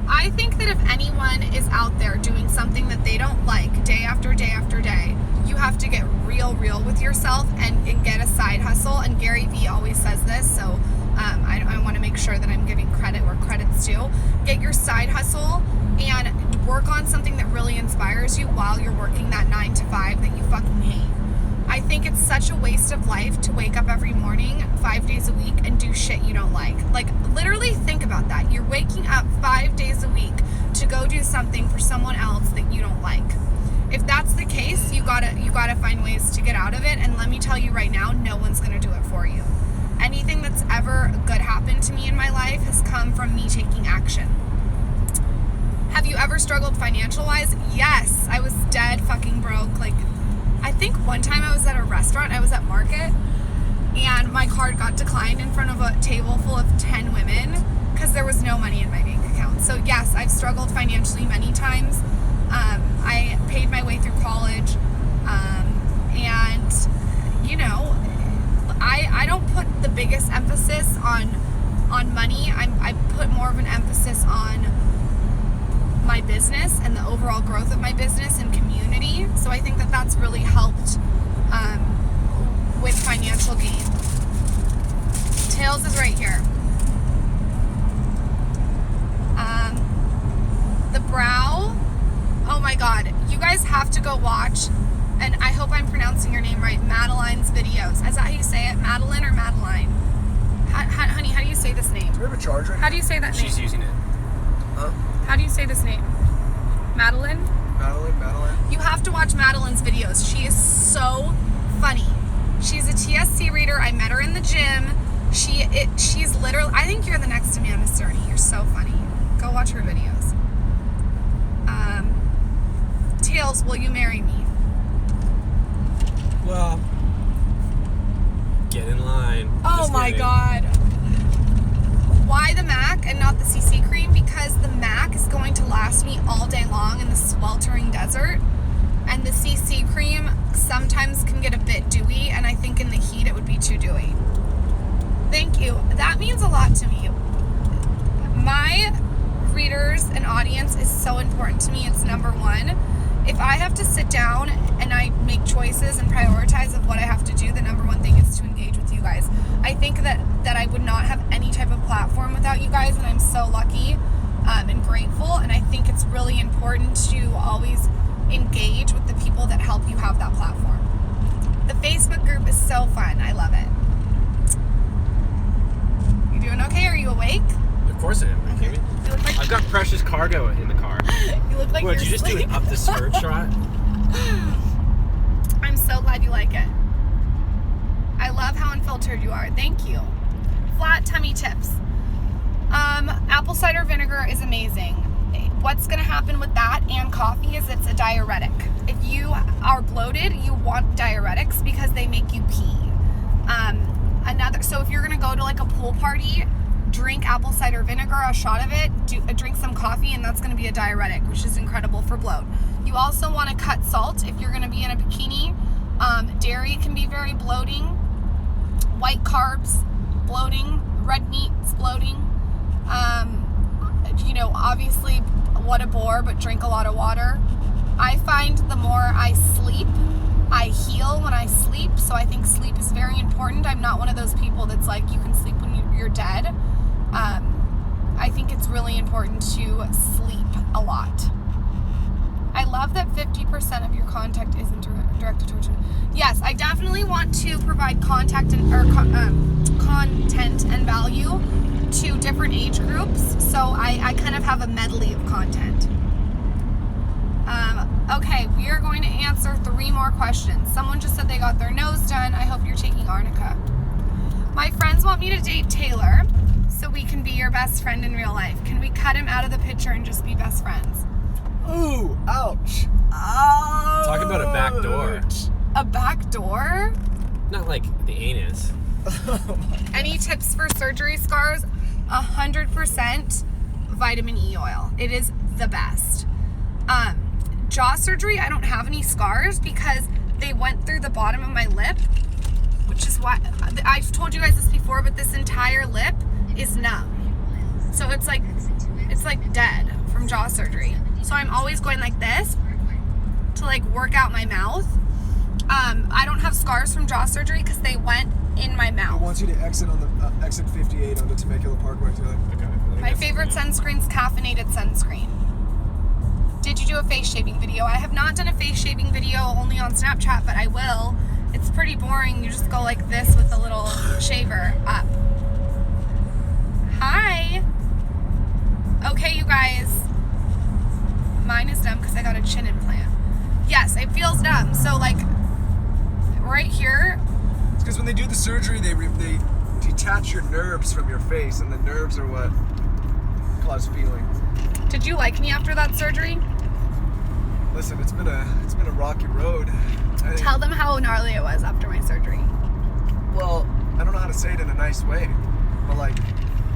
I think that if anyone is out there doing something that they don't like day after day after day, you have to get real with yourself and get a side hustle. And Gary Vee always says this, so I want to make sure that I'm giving credit where credit's due. Get your side hustle and work on something that really inspires you while you're working that 9 to 5 that you fucking hate. I think it's such a waste of life to wake up every morning 5 days a week and do shit you don't like. Like, literally think about that. You're waking up 5 days a week to go do something for someone else that you don't like. If that's the case, you gotta find ways to get out of it. And let me tell you right now, no one's gonna do it for you. Anything that's ever good happened to me in my life has come from me taking action. Have you ever struggled financial-wise? Yes. I was dead fucking broke. Like, I think one time I was at a restaurant, I was at Market, and my card got declined in front of a table full of 10 women because there was no money in my bank account. So yes, I've struggled financially many times. I paid my way through college, and you know, I don't put the biggest emphasis on money. I put more of an emphasis on my business and the overall growth of my business and community. So I think that that's really helped with financial gain. Tails is right here. The Brow. Oh my God, you guys have to go watch, and I hope I'm pronouncing your name right, Madeline's videos. Is that how you say it? Madeline or Madeline? Honey, how do you say this name? Do we have a charger? How do you say that name? She's using it. Huh? How do you say this name? Madeline? Madeline. You have to watch Madeline's videos. She is so funny. She's a TSC reader. I met her in the gym. She's literally, I think you're the next Amanda Cerny. You're so funny. Go watch her videos. Tails, will you marry me? Well, get in line. Oh Just my kidding. God. Why the MAC and not the CC cream? Because the MAC is going to last me all day long in the sweltering desert, and the CC cream sometimes can get a bit dewy, and I think in the heat it would be too dewy. Thank you. That means a lot to me. My readers and audience is so important to me. It's number one. If I have to sit down and I make choices and prioritize of what I have to do, the number one thing is to engage with you guys. I think that I would not have any type of platform without you guys, and I'm so lucky and grateful, and I think it's really important to always engage with the people that help you have that platform. The Facebook group is so fun. I love it. You doing okay? Are you awake? Of course I am. Are you kidding me? You look like I've got precious cargo in the car. you look like What, you're did you just do asleep. an up the skirt shot? I'm so glad you like it. I love how unfiltered you are. Thank you. Flat tummy tips. Apple cider vinegar is amazing. What's going to happen with that and coffee is it's a diuretic. If you are bloated, you want diuretics because they make you pee. So if you're going to go to like a pool party, drink apple cider vinegar, a shot of it, drink some coffee, and that's going to be a diuretic, which is incredible for bloat. You also want to cut salt if you're going to be in a bikini. Dairy can be very bloating. White carbs, bloating. Red meats, bloating. Obviously, what a bore, but drink a lot of water. I find the more I sleep, I heal when I sleep, so I think sleep is very important. I'm not one of those people that's like, you can sleep when you're dead. I think it's really important to sleep a lot. I love that 50% of your content isn't directed towards you. Yes, I definitely want to provide content and value to different age groups, so I kind of have a medley of content. Okay, we are going to answer 3 more questions. Someone just said they got their nose done. I hope you're taking arnica. My friends want me to date Taylor so we can be your best friend in real life. Can we cut him out of the picture and just be best friends? Ooh, ouch. Ouch. Talk about a back door. A back door? Not like the anus. Any tips for surgery scars? 100% vitamin E oil. It is the best. Jaw surgery, I don't have any scars because they went through the bottom of my lip, which is why I've told you guys this before, but this entire lip is numb. So it's like dead from jaw surgery. So I'm always going like this to like work out my mouth. I don't have scars from jaw surgery because they went in my mouth. It wants you to exit on the exit 58 onto Temecula Parkway too. Okay. My favorite sunscreen is caffeinated sunscreen. Did you do a face shaving video? I have not done a face shaving video, only on Snapchat, but I will. It's pretty boring. You just go like this with a little shaver up. Hi. Okay, you guys. Mine is dumb because I got a chin implant. Yes, it feels dumb. So like right here. It's because when they do the surgery, they detach your nerves from your face, and the nerves are what cause feeling. Did you like me after that surgery? Listen, it's been a rocky road. Tell them how gnarly it was after my surgery. Well, I don't know how to say it in a nice way, but like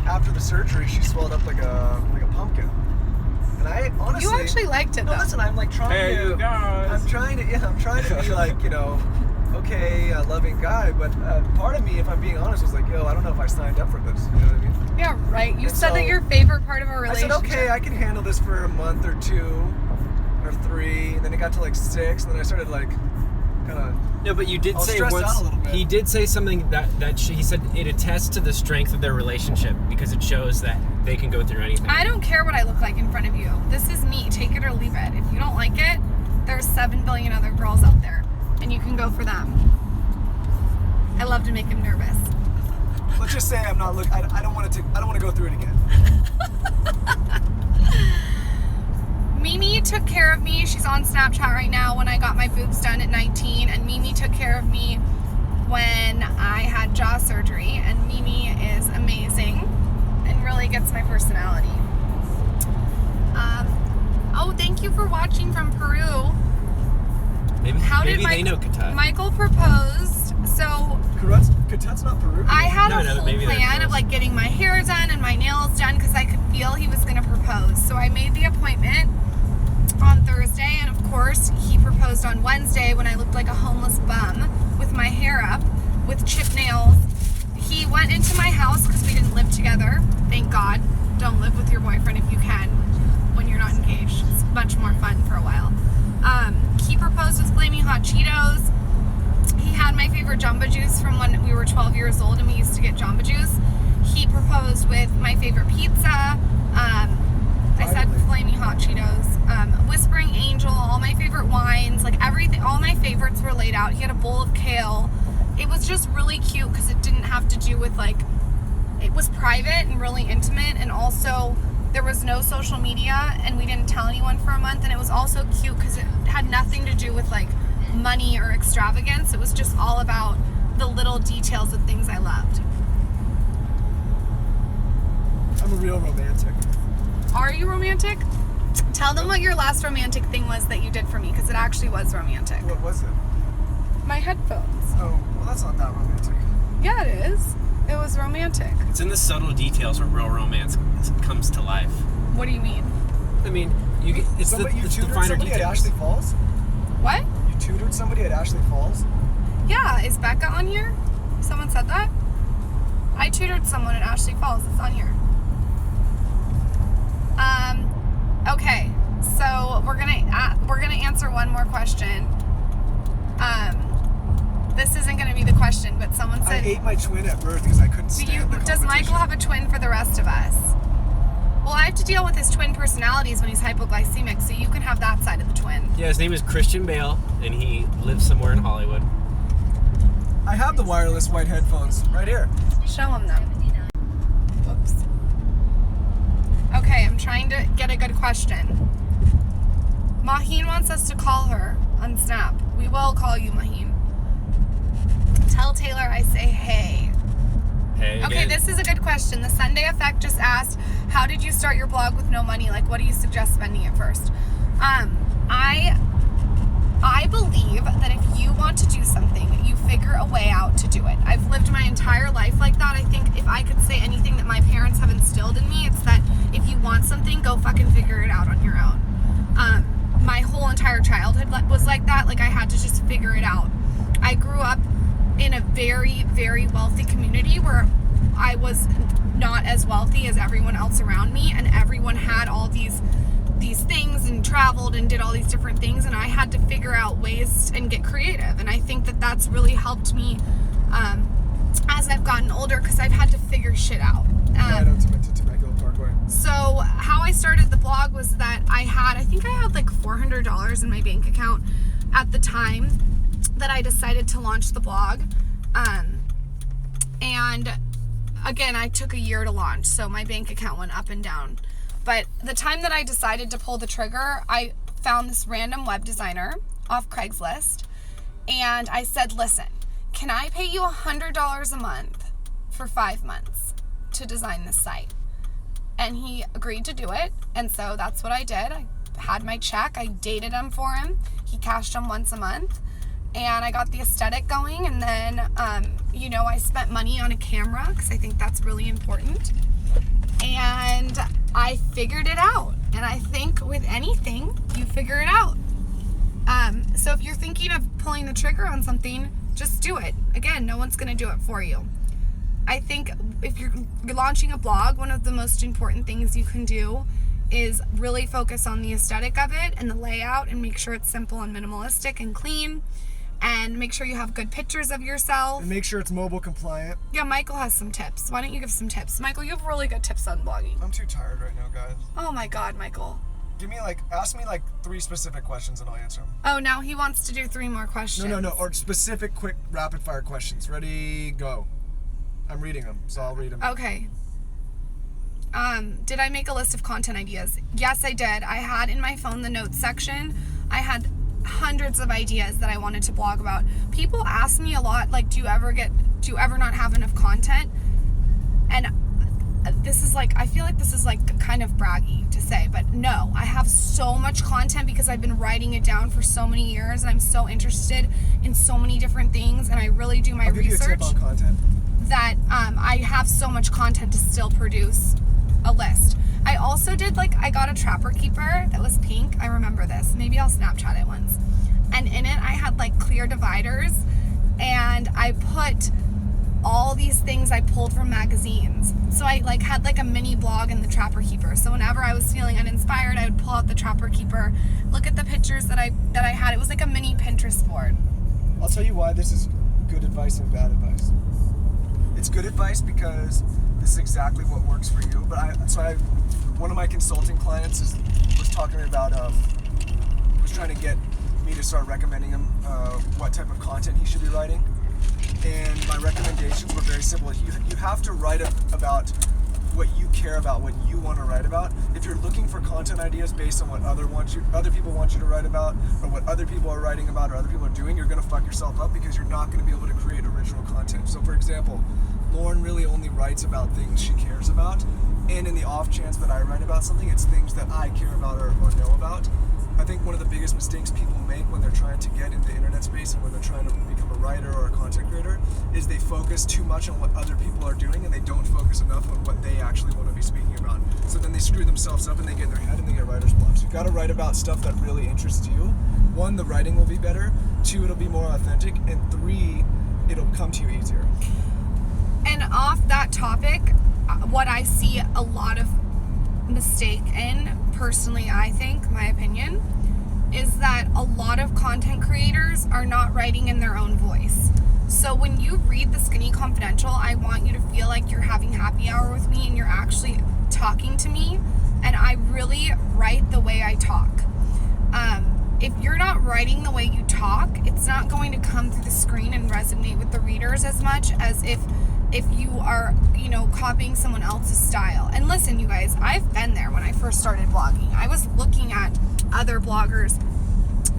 after the surgery, she swelled up like a pumpkin. And I honestly, you actually liked it though. No, listen, I'm like trying Hey, to. you guys. I'm trying to be like, okay, a loving guy. But part of me, if I'm being honest, was like, yo, I don't know if I signed up for this. You know what I mean? Yeah, right. You And said so, that your favorite part of a relationship. I said, okay, I can handle this for a month or 2 or 3, and then it got to like 6, and then I started like kind of. No, but you did I was say stressed once out a little bit. he did say something that he said it attests to the strength of their relationship because it shows that they can go through anything. I don't care what I look like in front of you. This is me. Take it or leave it. If you don't like it, there's 7 billion other girls out there, and you can go for them. I love to make him nervous. Let's just say I'm not look. I don't want to go through it again. Mimi took care of me. She's on Snapchat right now when I got my boobs done at 19, and Mimi took care of me when I had jaw surgery, and Mimi is amazing and really gets my personality. Oh, thank you for watching from Peru. Maybe they know Qatar. Michael proposed, so Qatar's not Peru. I had a No, whole maybe they're plan of close. like getting my hair done and my nails done because I could feel he was going to propose. So I made the appointment on Thursday, and of course he proposed on Wednesday when I looked like a homeless bum with my hair up with chipped nails. He went into my house because we didn't live together. Thank God. Don't live with your boyfriend if you can when you're not engaged. It's much more fun for a while. He proposed with flaming hot Cheetos. He had my favorite Jamba Juice from when we were 12 years old and we used to get Jamba Juice. He proposed with my favorite pizza. I said flaming hot Cheetos. Whispering Angel, all my favorite wines, like everything, all my favorites were laid out. He had a bowl of kale. It was just really cute because it didn't have to do with like, it was private and really intimate, and also there was no social media and we didn't tell anyone for a month, and it was also cute because it had nothing to do with like money or extravagance. It was just all about the little details of things I loved. I'm a real romantic. Are you romantic? Tell them what your last romantic thing was that you did for me, because it actually was romantic. What was it? My headphones. Oh, well, that's not that romantic. Yeah, it is. It was romantic. It's in the subtle details where real romance comes to life. What do you mean? I mean, it's the tutored finer somebody details. at Ashley Falls? What? You tutored somebody at Ashley Falls? Yeah, is Becca on here? Someone said that? I tutored someone at Ashley Falls. It's on here. Okay, so we're gonna answer one more question. This isn't gonna be the question, but someone said, I ate my twin at birth because I couldn't stand the does Michael competition. have a twin for the rest of us? Well, I have to deal with his twin personalities when he's hypoglycemic, so you can have that side of the twin. Yeah, his name is Christian Bale, and he lives somewhere in Hollywood. I have the wireless white headphones right here. Show him them. Whoops. Okay, I'm trying to get a good question. Maheen wants us to call her on Snap. We will call you, Maheen. Tell Taylor I say hey. Hey, Okay, again. this is a good question. The Sunday Effect just asked, how did you start your blog with no money? Like, what do you suggest spending it first? I believe that if you want to do something, you figure a way out to do it. I've lived my entire life like that. I think if I could say anything that my parents have instilled in me, it's that if you want something, go fucking figure it out on your own. My whole entire childhood was like that. Like, I had to just figure it out. I grew up in a very, very wealthy community where I was not as wealthy as everyone else around me, and everyone had all these things and traveled and did all these different things, and I had to figure out ways and get creative. And I think that that's really helped me as I've gotten older, because I've had to figure shit out. Right out to Temecula Parkway. So how I started the blog was that I think I had like $400 in my bank account at the time that I decided to launch the blog. And again, I took a year to launch, so my bank account went up and down. But the time that I decided to pull the trigger, I found this random web designer off Craigslist, and I said, listen, can I pay you $100 a month for 5 months to design this site? And he agreed to do it, and so that's what I did. I had my check, I dated him for him, he cashed him once a month, and I got the aesthetic going. And then I spent money on a camera, because I think that's really important, and I figured it out. And I think with anything, you figure it out. So if you're thinking of pulling the trigger on something, just do it. Again, no one's going to do it for you. I think if you're launching a blog, one of the most important things you can do is really focus on the aesthetic of it and the layout, and make sure it's simple and minimalistic and clean, and make sure you have good pictures of yourself. And make sure it's mobile compliant. Yeah, Michael has some tips. Why don't you give some tips? Michael, you have really good tips on blogging. I'm too tired right now, guys. Oh my God, Michael. Ask me 3 specific questions and I'll answer them. Oh, now he wants to do 3 more questions. No, or specific, quick, rapid fire questions. Ready, go. I'm reading them, so I'll read them. Okay. Did I make a list of content ideas? Yes, I did. I had in my phone the notes section. I had hundreds of ideas that I wanted to blog about. People ask me a lot, like, do you ever not have enough content? And this is I feel like this is kind of braggy to say, but no, I have so much content because I've been writing it down for so many years, and I'm so interested in so many different things, and I really do my I'll give research. you a tip on content. That I have so much content to still produce a list. I also did I got a trapper keeper that was pink. I remember this. Maybe I'll Snapchat it once. And in it I had clear dividers, and I put all these things I pulled from magazines. So I had a mini blog in the trapper keeper. So whenever I was feeling uninspired, I would pull out the trapper keeper, look at the pictures that I had. It was like a mini Pinterest board. I'll tell you why this is good advice and bad advice. It's good advice because this is exactly what works for you. But one of my consulting clients was talking to me about was trying to get me to start recommending him what type of content he should be writing. And my recommendations were very simple. You have to write about what you care about, what you want to write about. If you're looking for content ideas based on what other people want you to write about, or what other people are writing about, or other people are doing, you're going to fuck yourself up because you're not going to be able to create original content. So for example, Lauren really only writes about things she cares about, and in the off chance that I write about something, it's things that I care about or know about. I think one of the biggest mistakes people make when they're trying to get in the internet space and when they're trying to become a writer or a content creator is they focus too much on what other people are doing and they don't focus enough on what they actually want to be speaking about. So then they screw themselves up and they get in their head and they get writer's block. So you got to write about stuff that really interests you. 1, the writing will be better. 2, it'll be more authentic. And 3, it'll come to you easier. And off that topic, what I see a lot of mistake in, personally, I think, my opinion, is that a lot of content creators are not writing in their own voice. So when you read the Skinny Confidential, I want you to feel like you're having happy hour with me and you're actually talking to me, and I really write the way I talk. If you're not writing the way you talk, it's not going to come through the screen and resonate with the readers as much as if you are, copying someone else's style. And listen, you guys, I've been there when I first started blogging. I was looking at other bloggers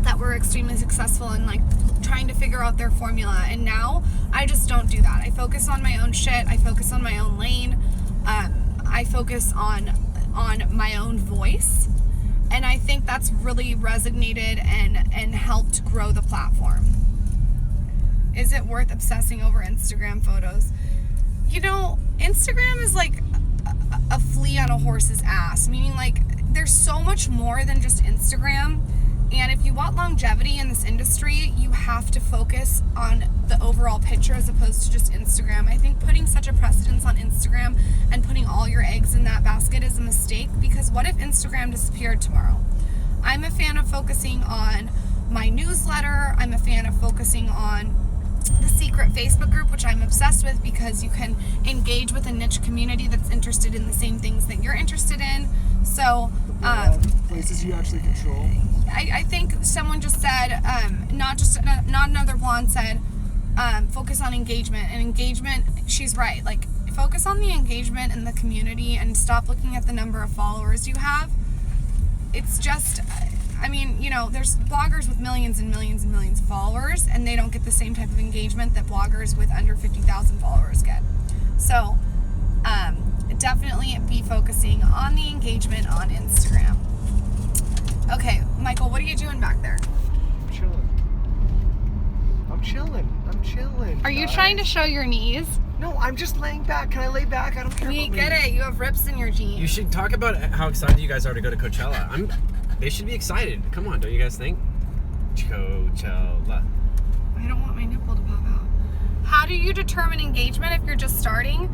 that were extremely successful and like trying to figure out their formula. And now I just don't do that. I focus on my own shit. I focus on my own lane. I focus on my own voice. And I think that's really resonated and helped grow the platform. Is it worth obsessing over Instagram photos? Instagram is like a flea on a horse's ass, meaning like there's so much more than just Instagram. And if you want longevity in this industry, you have to focus on the overall picture as opposed to just Instagram. I think putting such a precedence on Instagram and putting all your eggs in that basket is a mistake, because what if Instagram disappeared tomorrow? I'm a fan of focusing on my newsletter. I'm a fan of focusing on the secret Facebook group, which I'm obsessed with because you can engage with a niche community that's interested in the same things that you're interested in. So places you actually control. I think someone just said, not another blonde said, focus on engagement. And engagement, she's right. Like, focus on the engagement in the community and stop looking at the number of followers you have. It's just, there's bloggers with millions and millions and millions of followers, and they don't get the same type of engagement that bloggers with under 50,000 followers get. So, definitely be focusing on the engagement on Instagram. Okay, Michael, what are you doing back there? I'm chilling. Are you trying to show your knees? No, I'm just laying back. Can I lay back? I don't care. We get it. You have rips in your jeans. You should talk about how excited you guys are to go to Coachella. They should be excited. Come on, don't you guys think? Coachella. I don't want my nipple to pop out. How do you determine engagement if you're just starting?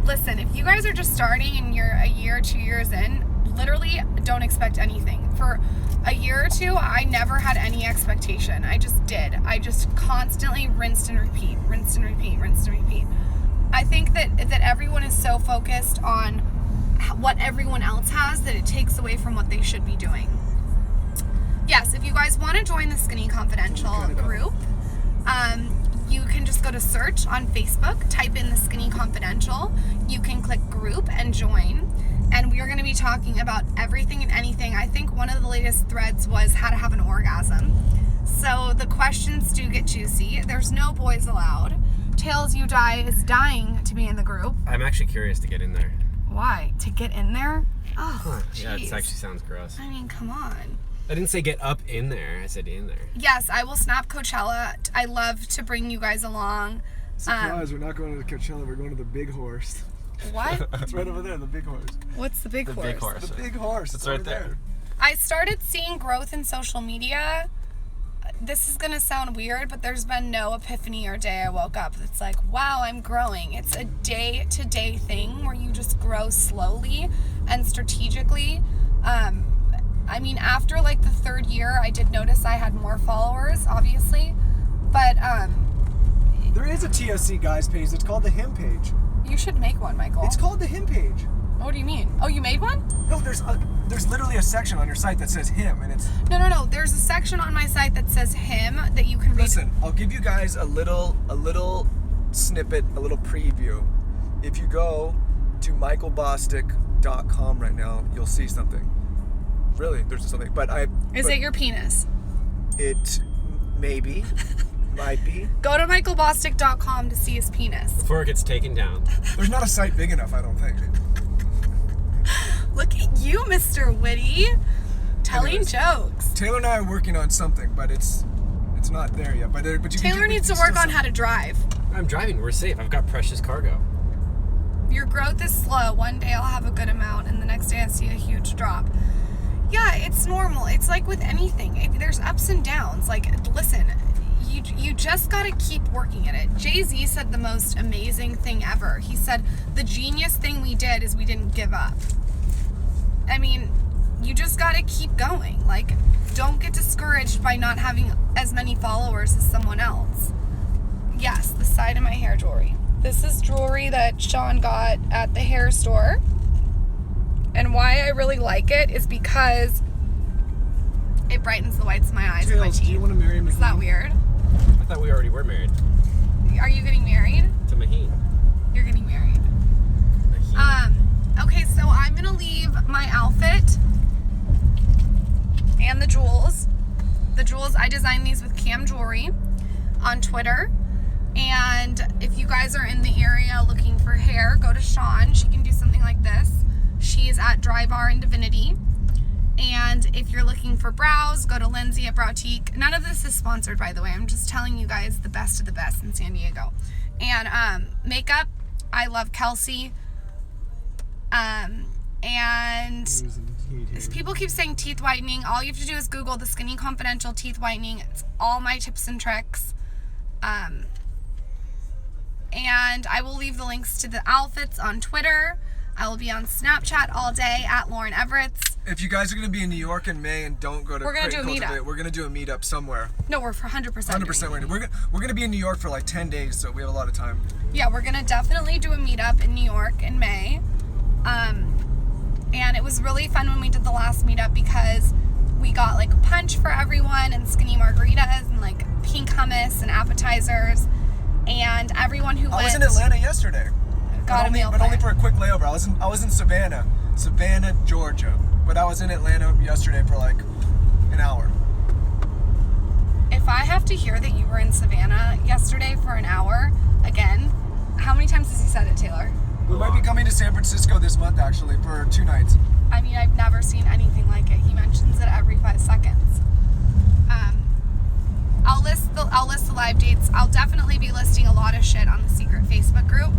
Listen, if you guys are just starting and you're a year, 2 years in, literally don't expect anything. For a year or two, I never had any expectation. I just did. I just constantly rinsed and repeat. I think that everyone is so focused on what everyone else has that it takes away from what they should be doing. Yes, if you guys want to join the Skinny Confidential group, you can just go to search on Facebook, type in the Skinny Confidential. You can click group and join. And we are going to be talking about everything and anything. I think one of the latest threads was how to have an orgasm. So the questions do get juicy. There's no boys allowed. Tails You Die is dying to be in the group. I'm actually curious to get in there. Why? To get in there? Oh, yeah, it actually sounds gross. I mean, come on. I didn't say get up in there. I said in there. Yes, I will snap Coachella. I love to bring you guys along. Surprise, we're not going to the Coachella. We're going to the Big Horse. What? It's right over there, the Big Horse. What's the Big Horse? Big Horse. The Big Horse. It's right there. I started seeing growth in social media. This is going to sound weird, but there's been no epiphany or day I woke up that's like, wow, I'm growing. It's a day-to-day thing where you just grow slowly and strategically. After like the third year, I did notice I had more followers, obviously. But there is a TSC guys page. It's called the Him page. You should make one, Michael. It's called the Him page. What do you mean? Oh, you made one? No, there's literally a section on your site that says Him, and it's... No. There's a section on my site that says Him that you can read. Listen, I'll give you guys a little snippet, a little preview. If you go to michaelbostic.com right now, you'll see something. Really, there's something. Is it your penis? It maybe. Might be. Go to michaelbostic.com to see his penis. Before it gets taken down. There's not a site big enough, I don't think. Look at you, Mr. Witty. Telling Anyways. jokes. Taylor and I are working on something, but it's not there yet. But you Taylor needs to work on how to drive. I'm driving. We're safe. I've got precious cargo. Your growth is slow. One day I'll have a good amount, and the next day I see a huge drop. Yeah, it's normal. It's like with anything. There's ups and downs. Like, listen, you just got to keep working at it. Jay-Z said the most amazing thing ever. He said, the genius thing we did is we didn't give up. I mean, you just got to keep going. Like, don't get discouraged by not having as many followers as someone else. Yes, the side of my hair jewelry. This is jewelry that Sean got at the hair store. And why I really like it is because it brightens the whites of my eyes and my Tails, teeth. do you want to marry me? Is that weird? I thought we already were married. Are you getting married? To Maheen. You're getting married. Okay, so I'm gonna leave my outfit and the jewels. The jewels, I designed these with Cam Jewelry on Twitter. And if you guys are in the area looking for hair, go to Sean. She can do something like this. She's at Dry Bar in Divinity. And if you're looking for brows, go to Lindsay at Browtique. None of this is sponsored, by the way. I'm just telling you guys the best of the best in San Diego. And makeup, I love Kelsey. And people keep saying teeth whitening. All you have to do is Google the Skinny Confidential teeth whitening. It's all my tips and tricks. And I will leave the links to the outfits on Twitter. I will be on Snapchat all day at Lauren Everett's. If you guys are going to be in New York in May and don't go to We're gonna do a Cultivate, meetup. we're going to do a meetup somewhere. No, we're for 100%. 100% we're going to be in New York for like 10 days, so we have a lot of time. Yeah, we're gonna definitely do a meetup in New York in May. And it was really fun when we did the last meetup because we got like punch for everyone and skinny margaritas and like pink hummus and appetizers. And everyone who I was in Atlanta yesterday. got a meal But only plan. for a quick layover. I was in Savannah, Georgia. But I was in Atlanta yesterday for like an hour. If I have to hear that you were in Savannah yesterday for an hour, again, how many times has he said it, Taylor? We might be coming to San Francisco this month actually for 2 nights. I mean, I've never seen anything like it. He mentions it every 5 seconds. I'll list the live dates. I'll definitely be listing a lot of shit on the secret Facebook group.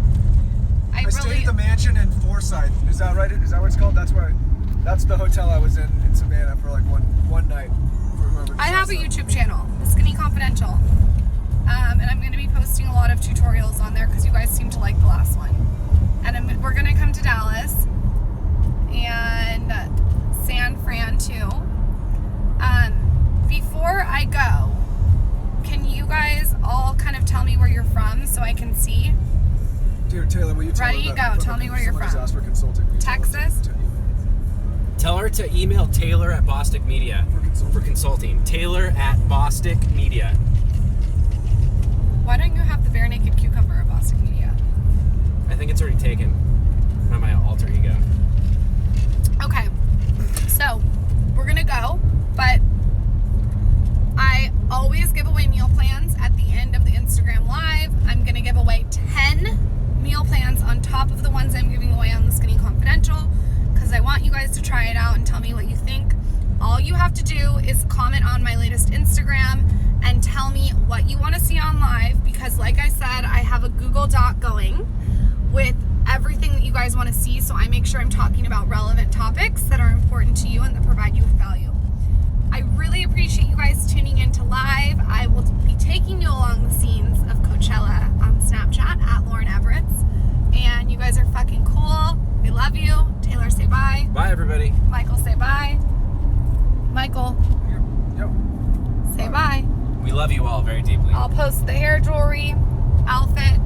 I stayed at the mansion in Forsyth. Is that right? Is that what it's called? That's the hotel I was in Savannah for like one night. For whoever I have a decides that. YouTube channel, The Skinny Confidential. And I'm going to be posting a lot of tutorials on there because you guys seem to like the last one. And we're going to come to Dallas and San Fran too. Before I go, can you guys all kind of tell me where you're from so I can see? Dear Taylor, will you tell Ready? her that Go. Tell me where you're somebody's from. asked for consulting. Will you tell her Texas? to email Tell her to email Taylor at Bostic Media for consulting. Taylor at Bostic Media. Why don't you have the bare naked cucumber at Boston Media? I think it's already taken by my alter ego. Okay, so we're gonna go, but I always give away meal plans at the end of the Instagram Live. I'm gonna give away 10 meal plans on top of the ones I'm giving away on the Skinny Confidential because I want you guys to try it out and tell me what you think. All you have to do is comment on my latest Instagram and tell me what you want to see on live because like I said, I have a Google Doc going with everything that you guys want to see, so I make sure I'm talking about relevant topics that are important to you and that provide you with value. I really appreciate you guys tuning in to live. I will be taking you along the scenes of Coachella on Snapchat at Lauren Everett's. And you guys are fucking cool. We love you. Taylor, say bye. Bye, everybody. Michael, say bye. Michael, Yep. say bye. We love you all very deeply. I'll post the hair jewelry, outfit,